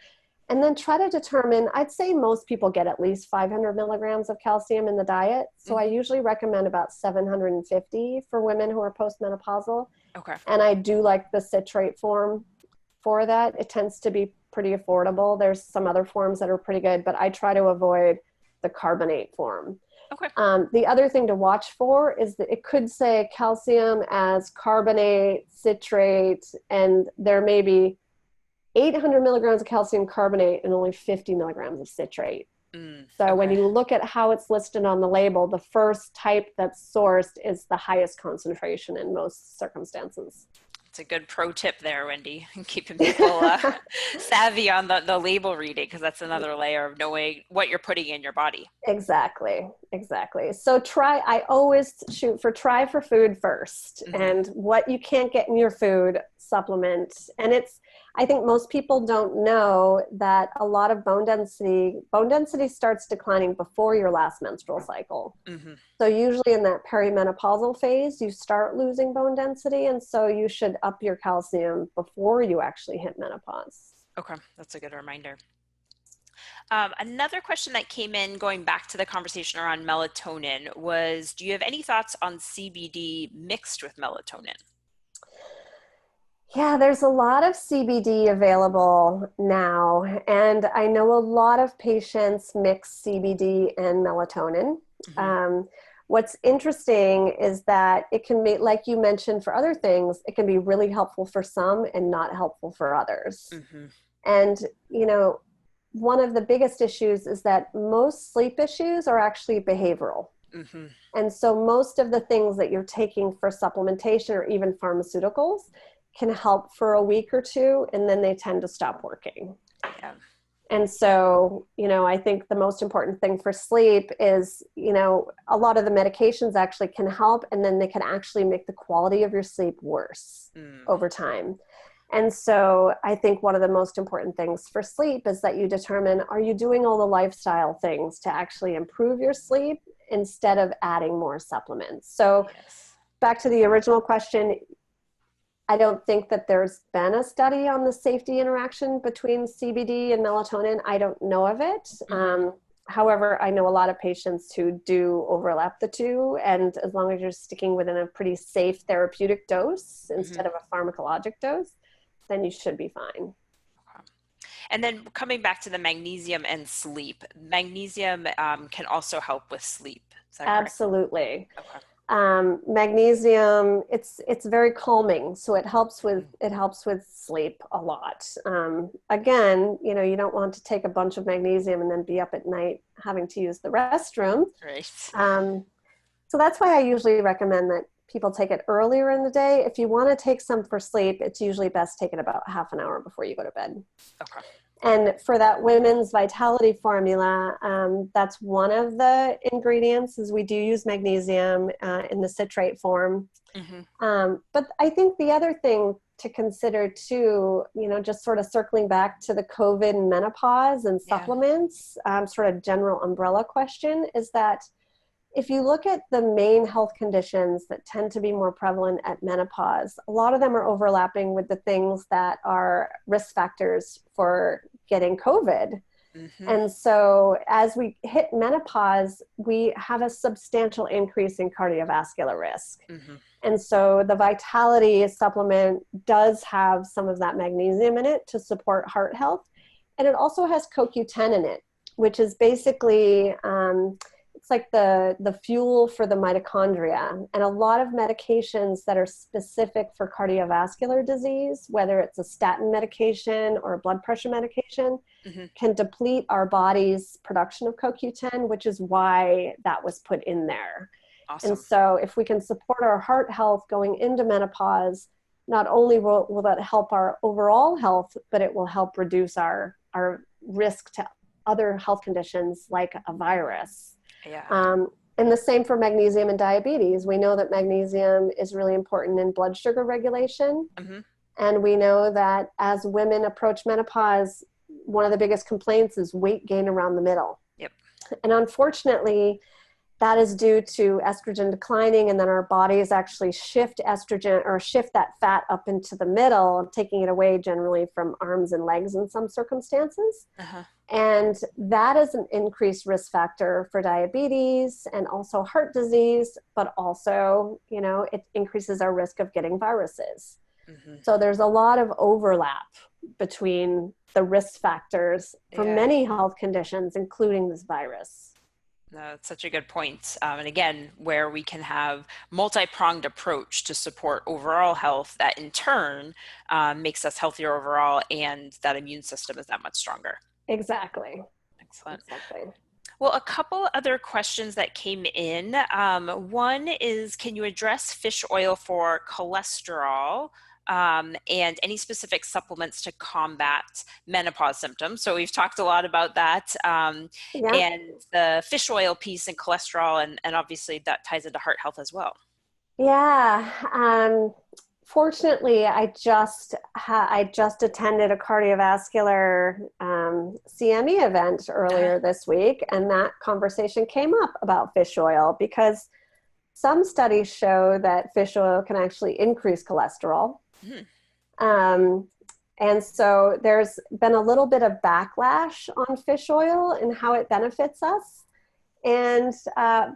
And then try to determine, I'd say most people get at least 500 milligrams of calcium in the diet. So I usually recommend about 750 for women who are postmenopausal. Okay. And I do like the citrate form for that. It tends to be pretty affordable. There's some other forms that are pretty good, but I try to avoid the carbonate form. Okay. The other thing to watch for is that it could say calcium as carbonate, citrate, and there may be 800 milligrams of calcium carbonate and only 50 milligrams of citrate. So when you look at how it's listed on the label, the first type that's sourced is the highest concentration in most circumstances. It's a good pro tip there, Wendy, keeping people savvy on the label reading, because that's another layer of knowing what you're putting in your body. Exactly. So I always shoot for try for food first, and what you can't get in your food, supplement. And I think most people don't know that a lot of bone density starts declining before your last menstrual cycle. So usually in that perimenopausal phase, you start losing bone density. And so you should up your calcium before you actually hit menopause. Okay, that's a good reminder. Another question that came in, going back to the conversation around melatonin, was, do you have any thoughts on CBD mixed with melatonin? Yeah, there's a lot of CBD available now, and I know a lot of patients mix CBD and melatonin. Hmm. Um, what's interesting is that it can be, like you mentioned, for other things, it can be really helpful for some and not helpful for others. Hmm. And, you know, one of the biggest issues is that most sleep issues are actually behavioral. Hmm. And so most of the things that you're taking for supplementation or even pharmaceuticals can help for a week or two, and then they tend to stop working. Yeah. And so, you know, I think the most important thing for sleep is, you know, a lot of the medications actually can help, and then they can actually make the quality of your sleep worse Mm. over time. And so I think one of the most important things for sleep is that you determine, are you doing all the lifestyle things to actually improve your sleep instead of adding more supplements? So Yes. back to the original question, I don't think that there's been a study on the safety interaction between CBD and melatonin. I don't know of it. Hmm. However, I know a lot of patients who do overlap the two. And as long as you're sticking within a pretty safe therapeutic dose Hmm. instead of a pharmacologic dose, then you should be fine. And then coming back to the magnesium and sleep, magnesium can also help with sleep. Is that correct? Absolutely. Okay. Magnesium, it's very calming, so Mm. it helps with sleep a lot. Again, you know, you don't want to take a bunch of magnesium and then be up at night having to use the restroom. Right. Um, so that's why I usually recommend that people take it earlier in the day. If you want to take some for sleep, it's usually best taken about half an hour before you go to bed. Okay. And for that women's vitality formula, that's one of the ingredients is we do use magnesium in the citrate form. Hmm. But I think the other thing to consider too, you know, just sort of circling back to the COVID and menopause and Yeah. supplements, sort of general umbrella question is that if you look at the main health conditions that tend to be more prevalent at menopause, a lot of them are overlapping with the things that are risk factors for getting COVID. Hmm. And so as we hit menopause, we have a substantial increase in cardiovascular risk. Hmm. And so the vitality supplement does have some of that magnesium in it to support heart health. And it also has CoQ10 in it, which is basically it's like the fuel for the mitochondria. And a lot of medications that are specific for cardiovascular disease, whether it's a statin medication or a blood pressure medication, Hmm. can deplete our body's production of CoQ10, which is why that was put in there. And Awesome. so if we can support our heart health going into menopause, not only will that help our overall health, but it will help reduce our risk to other health conditions like a virus. Yeah. And the same for magnesium and diabetes. We know that magnesium is really important in blood sugar regulation. Hmm. And we know that as women approach menopause, one of the biggest complaints is weight gain around the middle. Yep. And unfortunately, that is due to estrogen declining, and then our bodies actually shift estrogen or shift that fat up into the middle, taking it away generally from arms and legs in some circumstances. Uh-huh. And that is an increased risk factor for diabetes and also heart disease, but also, you know, it increases our risk of getting viruses. Hmm. So there's a lot of overlap between the risk factors for Yeah. many health conditions, including this virus. No, that's such a good point. And again, where we can have multi-pronged approach to support overall health that in turn makes us healthier overall and that immune system is that much stronger. Exactly. Excellent. Exactly. Well, a couple other questions that came in. One is, can you address fish oil for cholesterol and any specific supplements to combat menopause symptoms? So we've talked a lot about that Yeah. and the fish oil piece and cholesterol, and obviously that ties into heart health as well. Yeah. Fortunately, I just attended a cardiovascular CME event Uh-huh. earlier this week, and that conversation came up about fish oil because some studies show that fish oil can actually increase cholesterol. Mhm. Um, and so there's been a little bit of backlash on fish oil and how it benefits us. And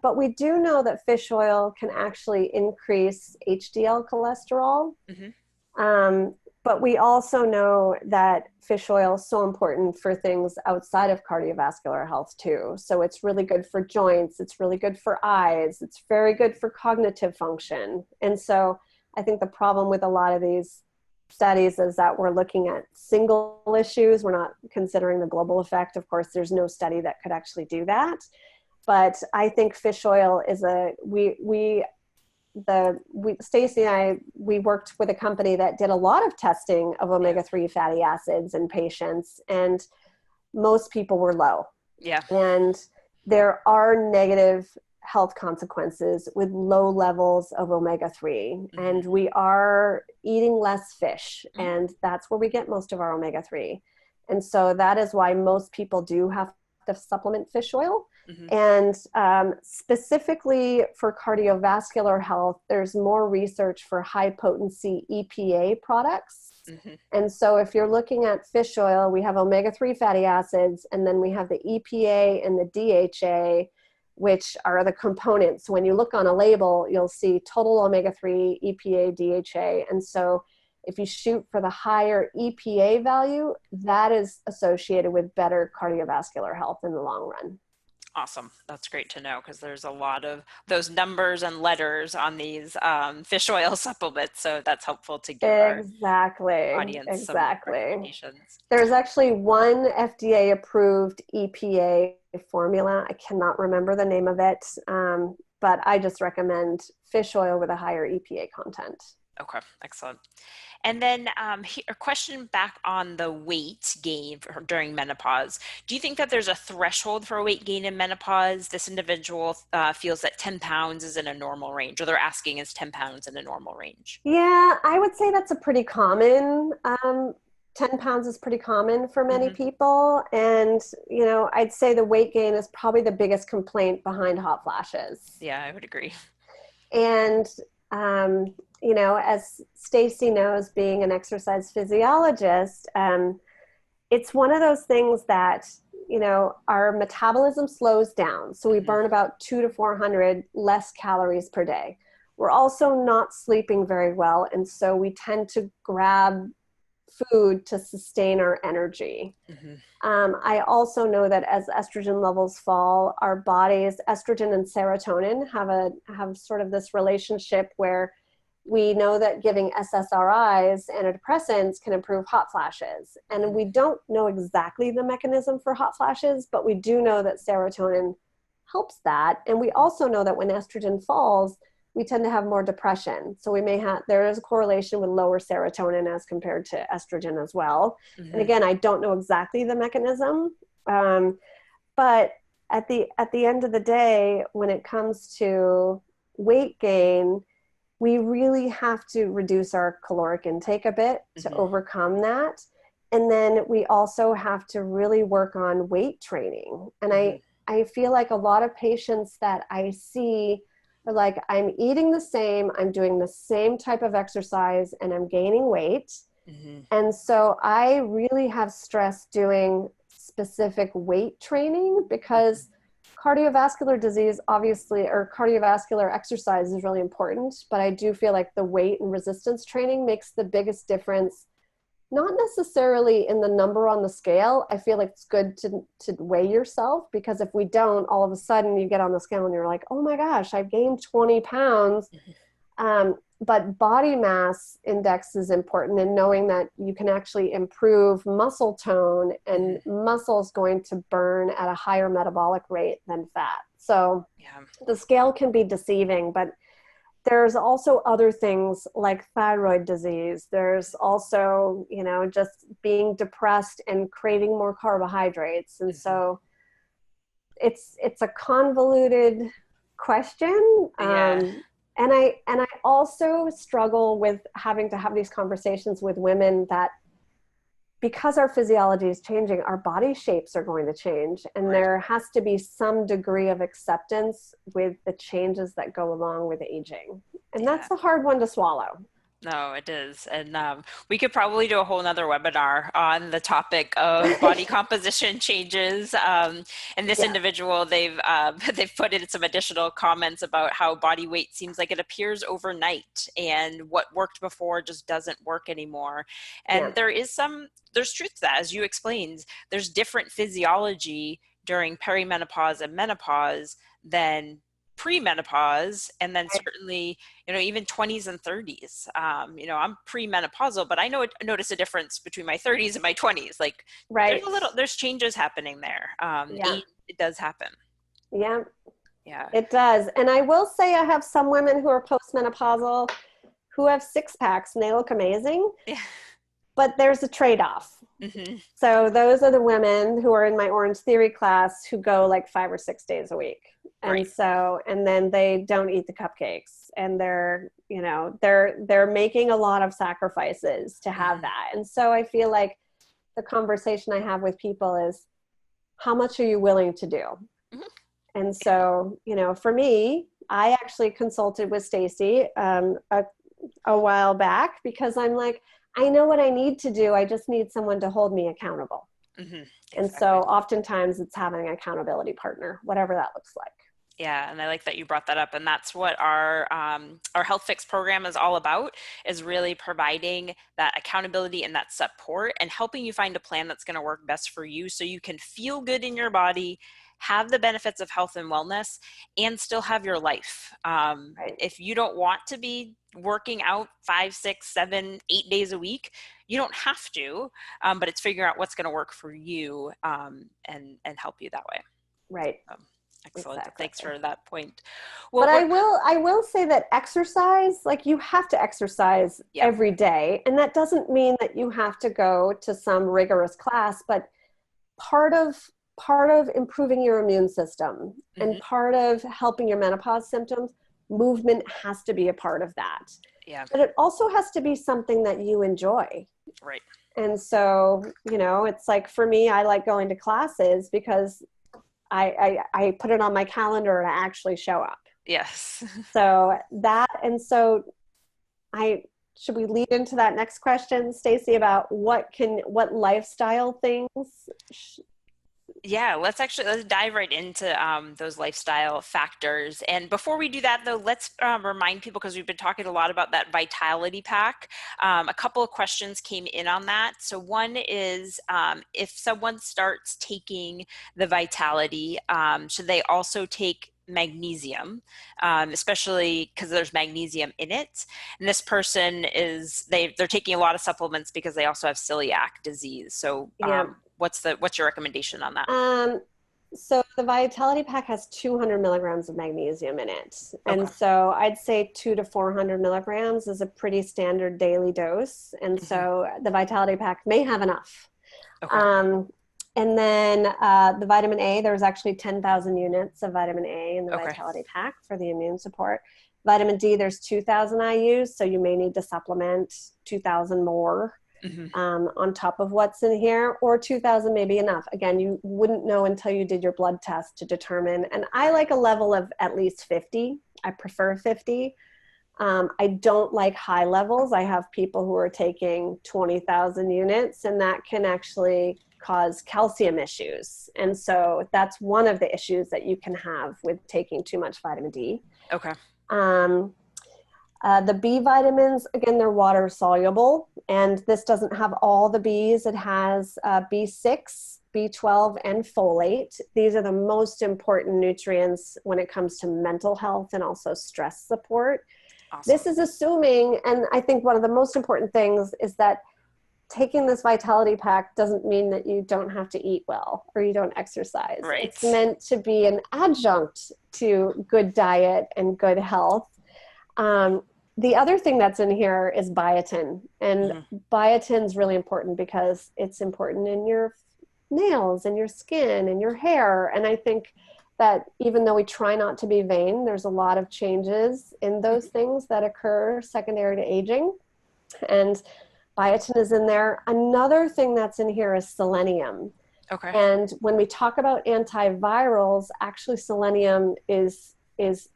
but we do know that fish oil can actually increase HDL cholesterol. Mhm. But we also know that fish oil is so important for things outside of cardiovascular health too. So it's really good for joints. It's really good for eyes. It's very good for cognitive function. And so I think the problem with a lot of these studies is that we're looking at single issues. We're not considering the global effect. Of course, there's no study that could actually do that. But I think fish oil is Stasi and we worked with a company that did a lot of testing of omega-3 fatty acids in patients, and most people were low. Yeah. And there are negative health consequences with low levels of omega-3. And we are eating less fish, and that's where we get most of our omega-3. And so that is why most people do have to supplement fish oil. And specifically for cardiovascular health, there's more research for high potency EPA products. And so if you're looking at fish oil, we have omega-3 fatty acids, and then we have the EPA and the DHA, which are the components. When you look on a label, you'll see total omega-3, EPA, DHA. And so if you shoot for the higher EPA value, that is associated with better cardiovascular health in the long run. Awesome. That's great to know, because there's a lot of those numbers and letters on these fish oil supplements. So that's helpful to give our audience some recommendations. There's actually one FDA approved EPA formula. I cannot remember the name of it, but I just recommend fish oil with a higher EPA content. Okay, excellent. And then a question back on the weight gain during menopause. Do you think that there's a threshold for weight gain in menopause? This individual feels that 10 pounds is in a normal range, or they're asking, is 10 pounds in a normal range? Yeah, I would say that's a pretty common, 10 pounds is pretty common for many people. And, you know, I'd say the weight gain is probably the biggest complaint behind hot flashes. Yeah, I would agree. And, you know, as Stasi knows, being an exercise physiologist, it's one of those things that, you know, our metabolism slows down. So we burn about 200 to 400 less calories per day. We're also not sleeping very well. And so we tend to grab food to sustain our energy. I also know that as estrogen levels fall, our bodies, estrogen and serotonin have sort of this relationship where we know that giving SSRIs, antidepressants, can improve hot flashes. And we don't know exactly the mechanism for hot flashes, but we do know that serotonin helps that. And we also know that when estrogen falls, we tend to have more depression. So there is a correlation with lower serotonin as compared to estrogen as well. And again, I don't know exactly the mechanism, but at the end of the day, when it comes to weight gain, we really have to reduce our caloric intake a bit to overcome that. And then we also have to really work on weight training. And I feel like a lot of patients that I see are like, I'm eating the same, I'm doing the same type of exercise, and I'm gaining weight. And so I really have stressed doing specific weight training, because cardiovascular disease, obviously, or cardiovascular exercise is really important, but I do feel like the weight and resistance training makes the biggest difference. Not necessarily in the number on the scale. I feel like it's good to weigh yourself, because if we don't, all of a sudden you get on the scale and you're like, oh my gosh, I've gained 20 pounds. But body mass index is important, and knowing that you can actually improve muscle tone, and muscle is going to burn at a higher metabolic rate than fat. So the scale can be deceiving, but there's also other things like thyroid disease. There's also, you know, just being depressed and craving more carbohydrates. And so it's a convoluted question. And I also struggle with having to have these conversations with women that, because our physiology is changing, our body shapes are going to change. And there has to be some degree of acceptance with the changes that go along with aging. And that's a hard one to swallow. No, it is. And we could probably do a whole nother webinar on the topic of body composition changes. And this Yeah, individual, they've put in some additional comments about how body weight seems like it appears overnight and what worked before just doesn't work anymore. yeah, And there's truth to that, as you explained. There's different physiology during perimenopause and menopause than pre-menopause, and then certainly even 20s and 30s. I'm pre-menopausal, but I notice a difference between my 30s and my 20s. Like right. there's changes happening there. Yeah, Age, it does happen. yeah, Yeah. it does. And I will say I have some women who are postmenopausal who have six packs and they look amazing, Yeah. but there's a trade-off. Hmm. So those are the women who are in my Orange Theory class who go like 5 or 6 days a week. Right. And then they don't eat the cupcakes and they're making a lot of sacrifices to have Hmm. that. And so I feel like the conversation I have with people is, how much are you willing to do? Hmm. And so, for me, I actually consulted with Stasi a while back because I'm like, I know what I need to do. I just need someone to hold me accountable. Hmm. And Exactly. so oftentimes it's having an accountability partner, whatever that looks like. Yeah, and I like that you brought that up, and that's what our Health Fix program is all about, is really providing that accountability and that support and helping you find a plan that's going to work best for you so you can feel good in your body, have the benefits of health and wellness, and still have your life. Right. If you don't want to be working out 5, 6, 7, 8 days a week, you don't have to, but it's figuring out what's going to work for you, and help you that way. Right. Um, Excellent. Exactly. Thanks for that point. But Well, we're I will say that exercise, like you have to exercise yeah. every day. And that doesn't mean that you have to go to some rigorous class, but part of part of improving your immune system and Hmm. part of helping your menopause symptoms, movement has to be a part of that. Yeah. But it also has to be something that you enjoy. Right. And so, it's like for me, I like going to classes because I put it on my calendar and I actually show up. Yes. So that, and so I, should we lead into that next question, Stacey, about what lifestyle things? Yeah, let's dive right into those lifestyle factors. And before we do that, though, let's remind people, because we've been talking a lot about that vitality pack. A couple of questions came in on that. So one is, if someone starts taking the vitality, should they also take magnesium, especially because there's magnesium in it? And this person they're taking a lot of supplements because they also have celiac disease. So Yeah. what's your recommendation on that? Um, so the Vitality Pack has 200 milligrams of magnesium in it. And Okay. so I'd say 200 to 400 milligrams is a pretty standard daily dose. And Hmm. so the Vitality Pack may have enough. Okay. Um, and then the vitamin A, there's actually 10,000 units of vitamin A in the Okay. Vitality Pack for the immune support. Vitamin D, there's 2,000 IUs, so you may need to supplement 2,000 more Hmm. on top of what's in here, or 2,000 may be enough. Again, you wouldn't know until you did your blood test to determine. And I like a level of at least 50. I prefer 50. I don't like high levels. I have people who are taking 20,000 units, and that can actually cause calcium issues. And so that's one of the issues that you can have with taking too much vitamin D. Okay. Um, the B vitamins, again, they're water soluble, and this doesn't have all the Bs. It has B6, B12, and folate. These are the most important nutrients when it comes to mental health and also stress support. Awesome. This is assuming, and I think one of the most important things is that taking this vitality pack doesn't mean that you don't have to eat well or you don't exercise. It's Right. meant to be an adjunct to good diet and good health. The other thing that's in here is biotin, and Hmm. biotin is really important because it's important in your nails and your skin and your hair. And I think that even though we try not to be vain, there's a lot of changes in those Hmm. things that occur secondary to aging. And biotin is in there. Another thing that's in here is selenium. Okay. And when we talk about antivirals, actually selenium is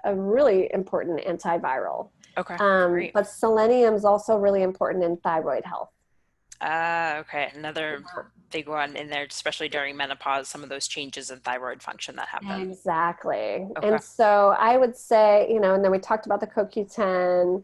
a really important antiviral. Okay, great. But selenium is also really important in thyroid health. Okay, another big one in there, especially during menopause, some of those changes in thyroid function that happen. Exactly. Okay. And so I would say, and then we talked about the CoQ10.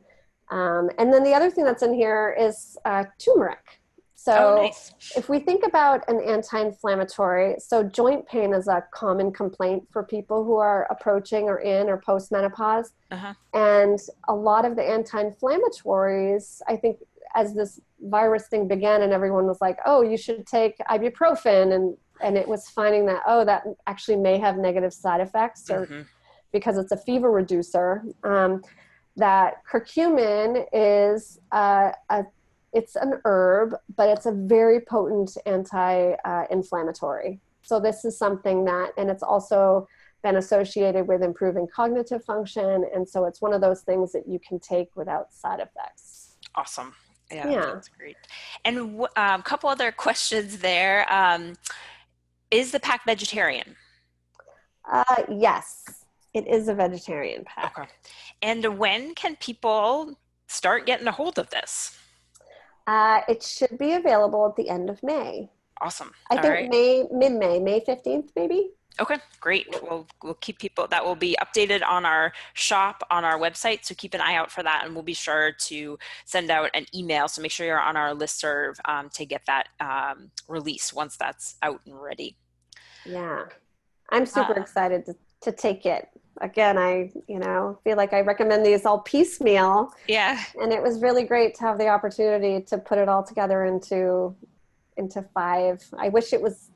And then the other thing that's in here is turmeric. Oh, So nice. if we think about an anti-inflammatory, so joint pain is a common complaint for people who are approaching or in or post-menopause. Uh-huh. And a lot of the anti-inflammatories, I think as this virus thing began and everyone was like, oh, you should take ibuprofen. And it was finding that, oh, that actually may have negative side effects or Mm-hmm. because it's a fever reducer. That curcumin is it's an herb, but it's a very potent anti-inflammatory. So this is something that, and it's also been associated with improving cognitive function. And so it's one of those things that you can take without side effects. Awesome. Yeah, Yeah. that's great. And a couple other questions there. Is the pack vegetarian? Yes, it is a vegetarian Okay. pack. And when can people start getting a hold of this? It should be available at the end of May. Awesome. I All think right. mid-May, May 15th, maybe. Okay, great. We'll keep people that will be updated on our shop on our website. So keep an eye out for that, and we'll be sure to send out an email. So make sure you're on our listserv to get that release once that's out and ready. Yeah. I'm super Uh, excited to take it. Again, feel like I recommend these all piecemeal, yeah. and it was really great to have the opportunity to put it all together into 5. I wish it was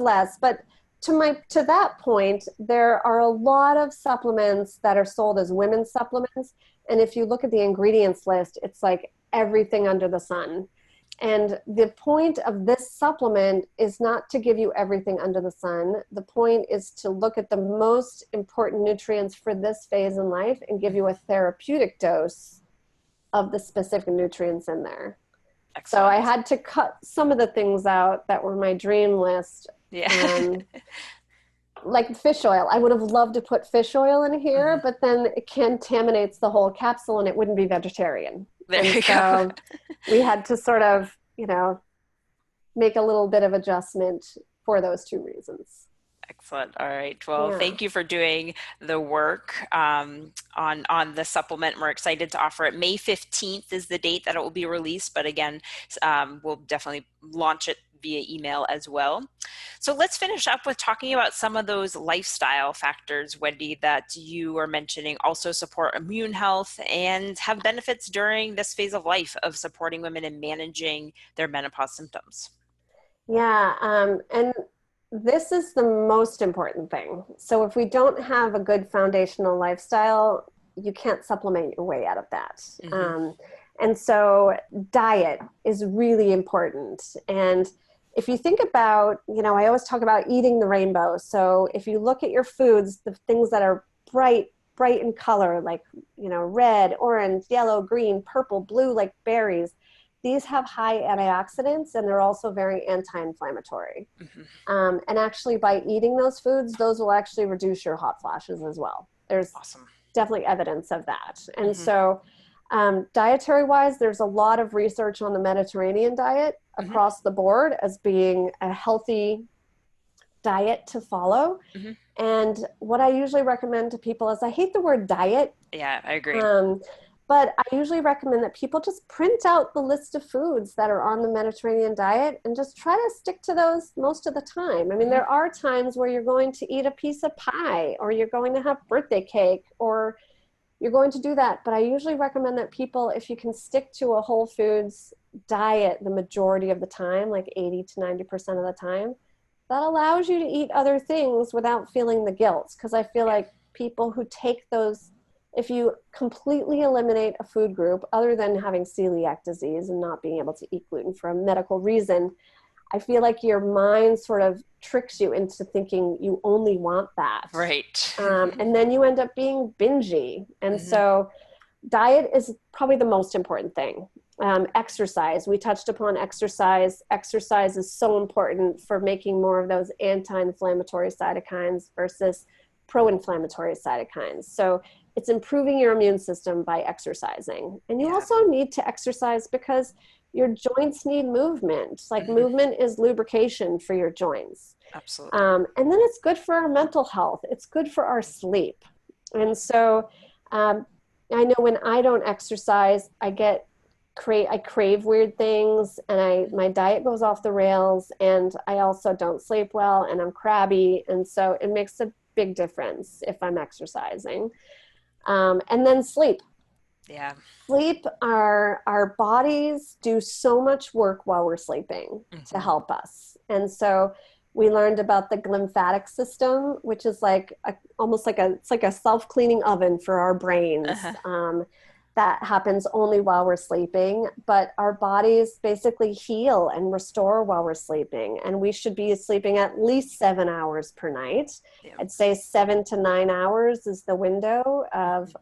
less, but to that point, there are a lot of supplements that are sold as women's supplements, and if you look at the ingredients list, it's like everything under the sun. And the point of this supplement is not to give you everything under the sun. The point is to look at the most important nutrients for this phase in life and give you a therapeutic dose of the specific nutrients in there. So I Excellent. had to cut some of the things out that were my dream list. Yeah. Like fish oil. I would have loved to put fish oil in here, Mhm. but then it contaminates the whole capsule and it wouldn't be vegetarian. There And you go. so we had to sort of, make a little bit of adjustment for those 2 reasons. Excellent. All right. Well, Yeah. thank you for doing the work on the supplement. We're excited to offer it. May 15th is the date that it will be released, but again, we'll definitely launch it via email as well. So let's finish up with talking about some of those lifestyle factors, Wendy, that you were mentioning also support immune health and have benefits during this phase of life of supporting women in managing their menopause symptoms. Yeah. And this is the most important thing. So if we don't have a good foundational lifestyle, you can't supplement your way out of that. Hmm. And so diet is really important. And if you think about, I always talk about eating the rainbow. So if you look at your foods, the things that are bright in color, like, red, orange, yellow, green, purple, blue, like berries, these have high antioxidants and they're also very anti-inflammatory. Hmm. And actually, by eating those foods, those will actually reduce your hot flashes as well. There's Awesome. definitely evidence of that. And Hmm. so, dietary wise, there's a lot of research on the Mediterranean diet Hmm. across the board as being a healthy diet to follow. Hmm. And what I usually recommend to people is I hate the word diet. Yeah, I agree. Um, but I usually recommend that people just print out the list of foods that are on the Mediterranean diet and just try to stick to those most of the time. I mean, Hmm. there are times where you're going to eat a piece of pie or you're going to have birthday cake or you're going to do that. But I usually recommend that people, if you can stick to a whole foods diet the majority of the time, like 80 to 90% of the time, that allows you to eat other things without feeling the guilt. Because I feel Yeah. like people who take those, if you completely eliminate a food group other than having celiac disease and not being able to eat gluten for a medical reason, I feel like your mind sort of tricks you into thinking you only want that. Right. And then you end up being bingy. And Hmm. so diet is probably the most important thing. Exercise, we touched upon exercise. Exercise is so important for making more of those anti-inflammatory cytokines versus pro-inflammatory cytokines. So it's improving your immune system by exercising. And you Yeah. also need to exercise because your joints need movement. Like Hmm. movement is lubrication for your joints. Absolutely. And then it's good for our mental health. It's good for our sleep. And so um, I know when I don't exercise, I crave weird things, and my diet goes off the rails, and I also don't sleep well, and I'm crabby. And so it makes a big difference if I'm exercising. And then sleep. Yeah. Sleep, our bodies do so much work while we're sleeping to Hmm. help us. And so we learned about the lymphatic system, which is almost like it's like a self-cleaning oven for our brains. Uh-huh. That happens only while we're sleeping, but our bodies basically heal and restore while we're sleeping. And we should be sleeping at least 7 hours per night. Yeah. I'd say 7 to 9 hours is the window of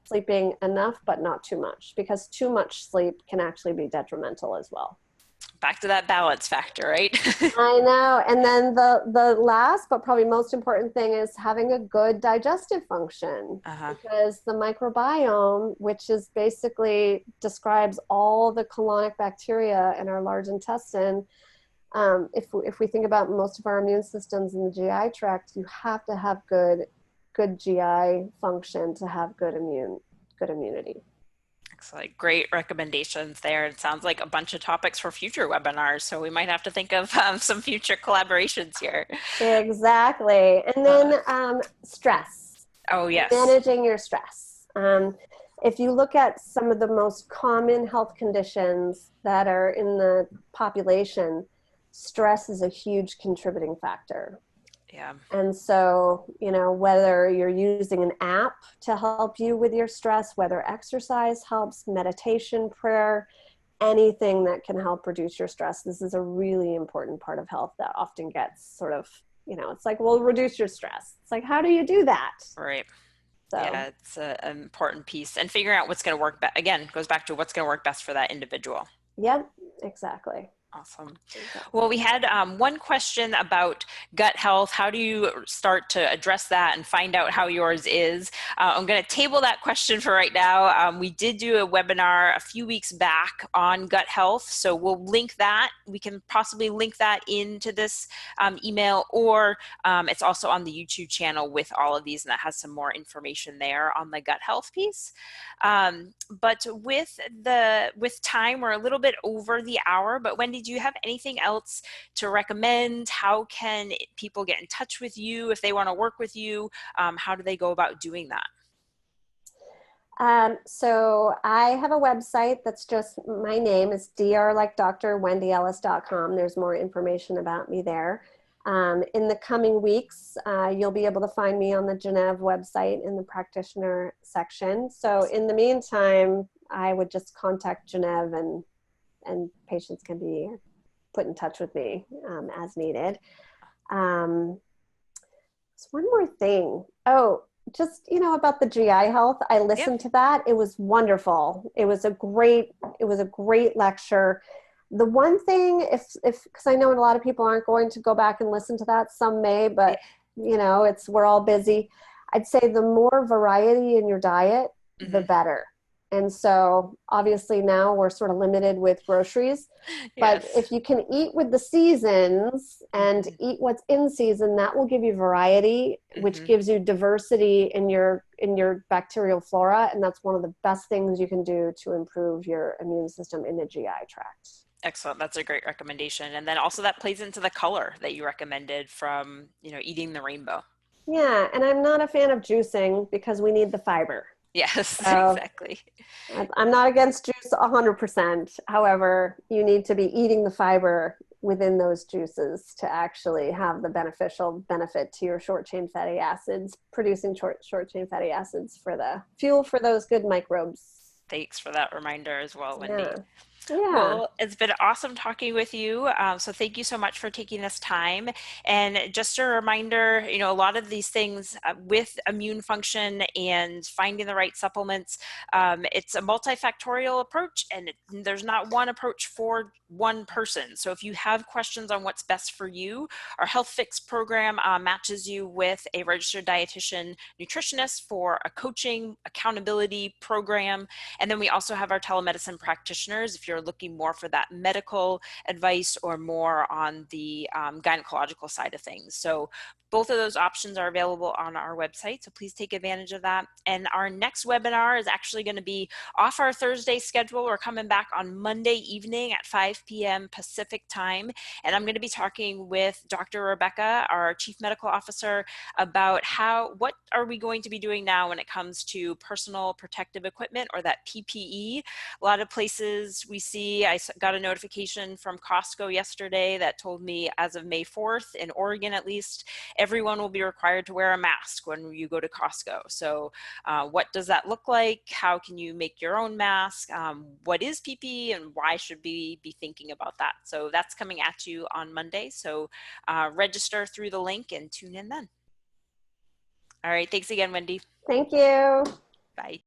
sleeping enough, but not too much, because too much sleep can actually be detrimental as well. Back to that balance factor, right? I know. And then the last but probably most important thing is having a good digestive function, Uh-huh. because the microbiome, which is basically describes all the colonic bacteria in our large intestine, if we think about most of our immune systems in the GI tract, you have to have good GI function to have good immunity. Excellent. Great recommendations there. It sounds like a bunch of topics for future webinars, so we might have to think of some future collaborations here. Exactly. And Uh, then stress, oh, yes. managing your stress. If you look at some of the most common health conditions that are in the population, stress is a huge contributing factor. Yeah. And so, whether you're using an app to help you with your stress, whether exercise helps, meditation, prayer, anything that can help reduce your stress, this is a really important part of health that often gets sort of, it's like, well, reduce your stress. It's like, how do you do that? Right. Yeah, So, it's an important piece. And figuring out what's going to work, again, goes back to what's going to work best for that individual. yep, exactly. Awesome. Exactly. Well, we had one question about gut health. How do you start to address that and find out how yours is? I'm going to table that question for right now. We did do a webinar a few weeks back on gut health, so we'll link that. We can possibly link that into this email, or it's also on the YouTube channel with all of these, and that has some more information there on the gut health piece. But with time, we're a little bit over the hour. But Wendy, do you have anything else to recommend? How can people get in touch with you if they want to work with you? How do they go about doing that? So I have a website that's just my name is like Dr. WendyEllis.com. There's more information about me there. In the coming weeks, you'll be able to find me on the Gennev website in the practitioner section. So in the meantime, I would just contact Gennev, and patients can be put in touch with me as needed. So one more thing. Oh, just about the GI health. I Yeah. listened to that. It was wonderful. It was a great lecture. The one thing, if because I know a lot of people aren't going to go back and listen to that, some may, Yeah. but we're all busy. I'd say the more variety in your diet, the Hmm. better. And so obviously now we're sort of limited with groceries, but Yes. if you can eat with the seasons and Hmm. eat what's in season, that will give you variety, which Hmm. gives you diversity in your bacterial flora, and that's one of the best things you can do to improve your immune system in the GI tract. Excellent. That's a great recommendation. And then also that plays into the color that you recommended from, eating the rainbow. Yeah, and I'm not a fan of juicing because we need the fiber. Yes, So exactly. I'm not against juice 100%. However, you need to be eating the fiber within those juices to actually have the beneficial benefit to your short chain fatty acids, producing short chain fatty acids for the fuel for those good microbes. Thanks for that reminder as well, Wendy. Yeah. Yeah. Well, it's been awesome talking with you. So thank you so much for taking this time. And just a reminder, a lot of these things with immune function and finding the right supplements, it's a multifactorial approach, and there's not one approach for one person. So if you have questions on what's best for you, our Health Fix program matches you with a registered dietitian nutritionist for a coaching accountability program. And then we also have our telemedicine practitioners if you're looking more for that medical advice or more on the gynecological side of things. So both of those options are available on our website, so please take advantage of that. And our next webinar is actually going to be off our Thursday schedule. We're coming back on Monday evening at 5 p.m. Pacific time, and I'm going to be talking with Dr. Rebecca, our Chief Medical Officer, about what are we going to be doing now when it comes to personal protective equipment, or that PPE. A lot of places we see, I got a notification from Costco yesterday that told me as of May 4th, in Oregon at least, everyone will be required to wear a mask when you go to Costco. So what does that look like? How can you make your own mask? What is PPE and why should we be thinking about that? So that's coming at you on Monday. So register through the link and tune in then. All right. Thanks again, Wendy. Thank you. Bye.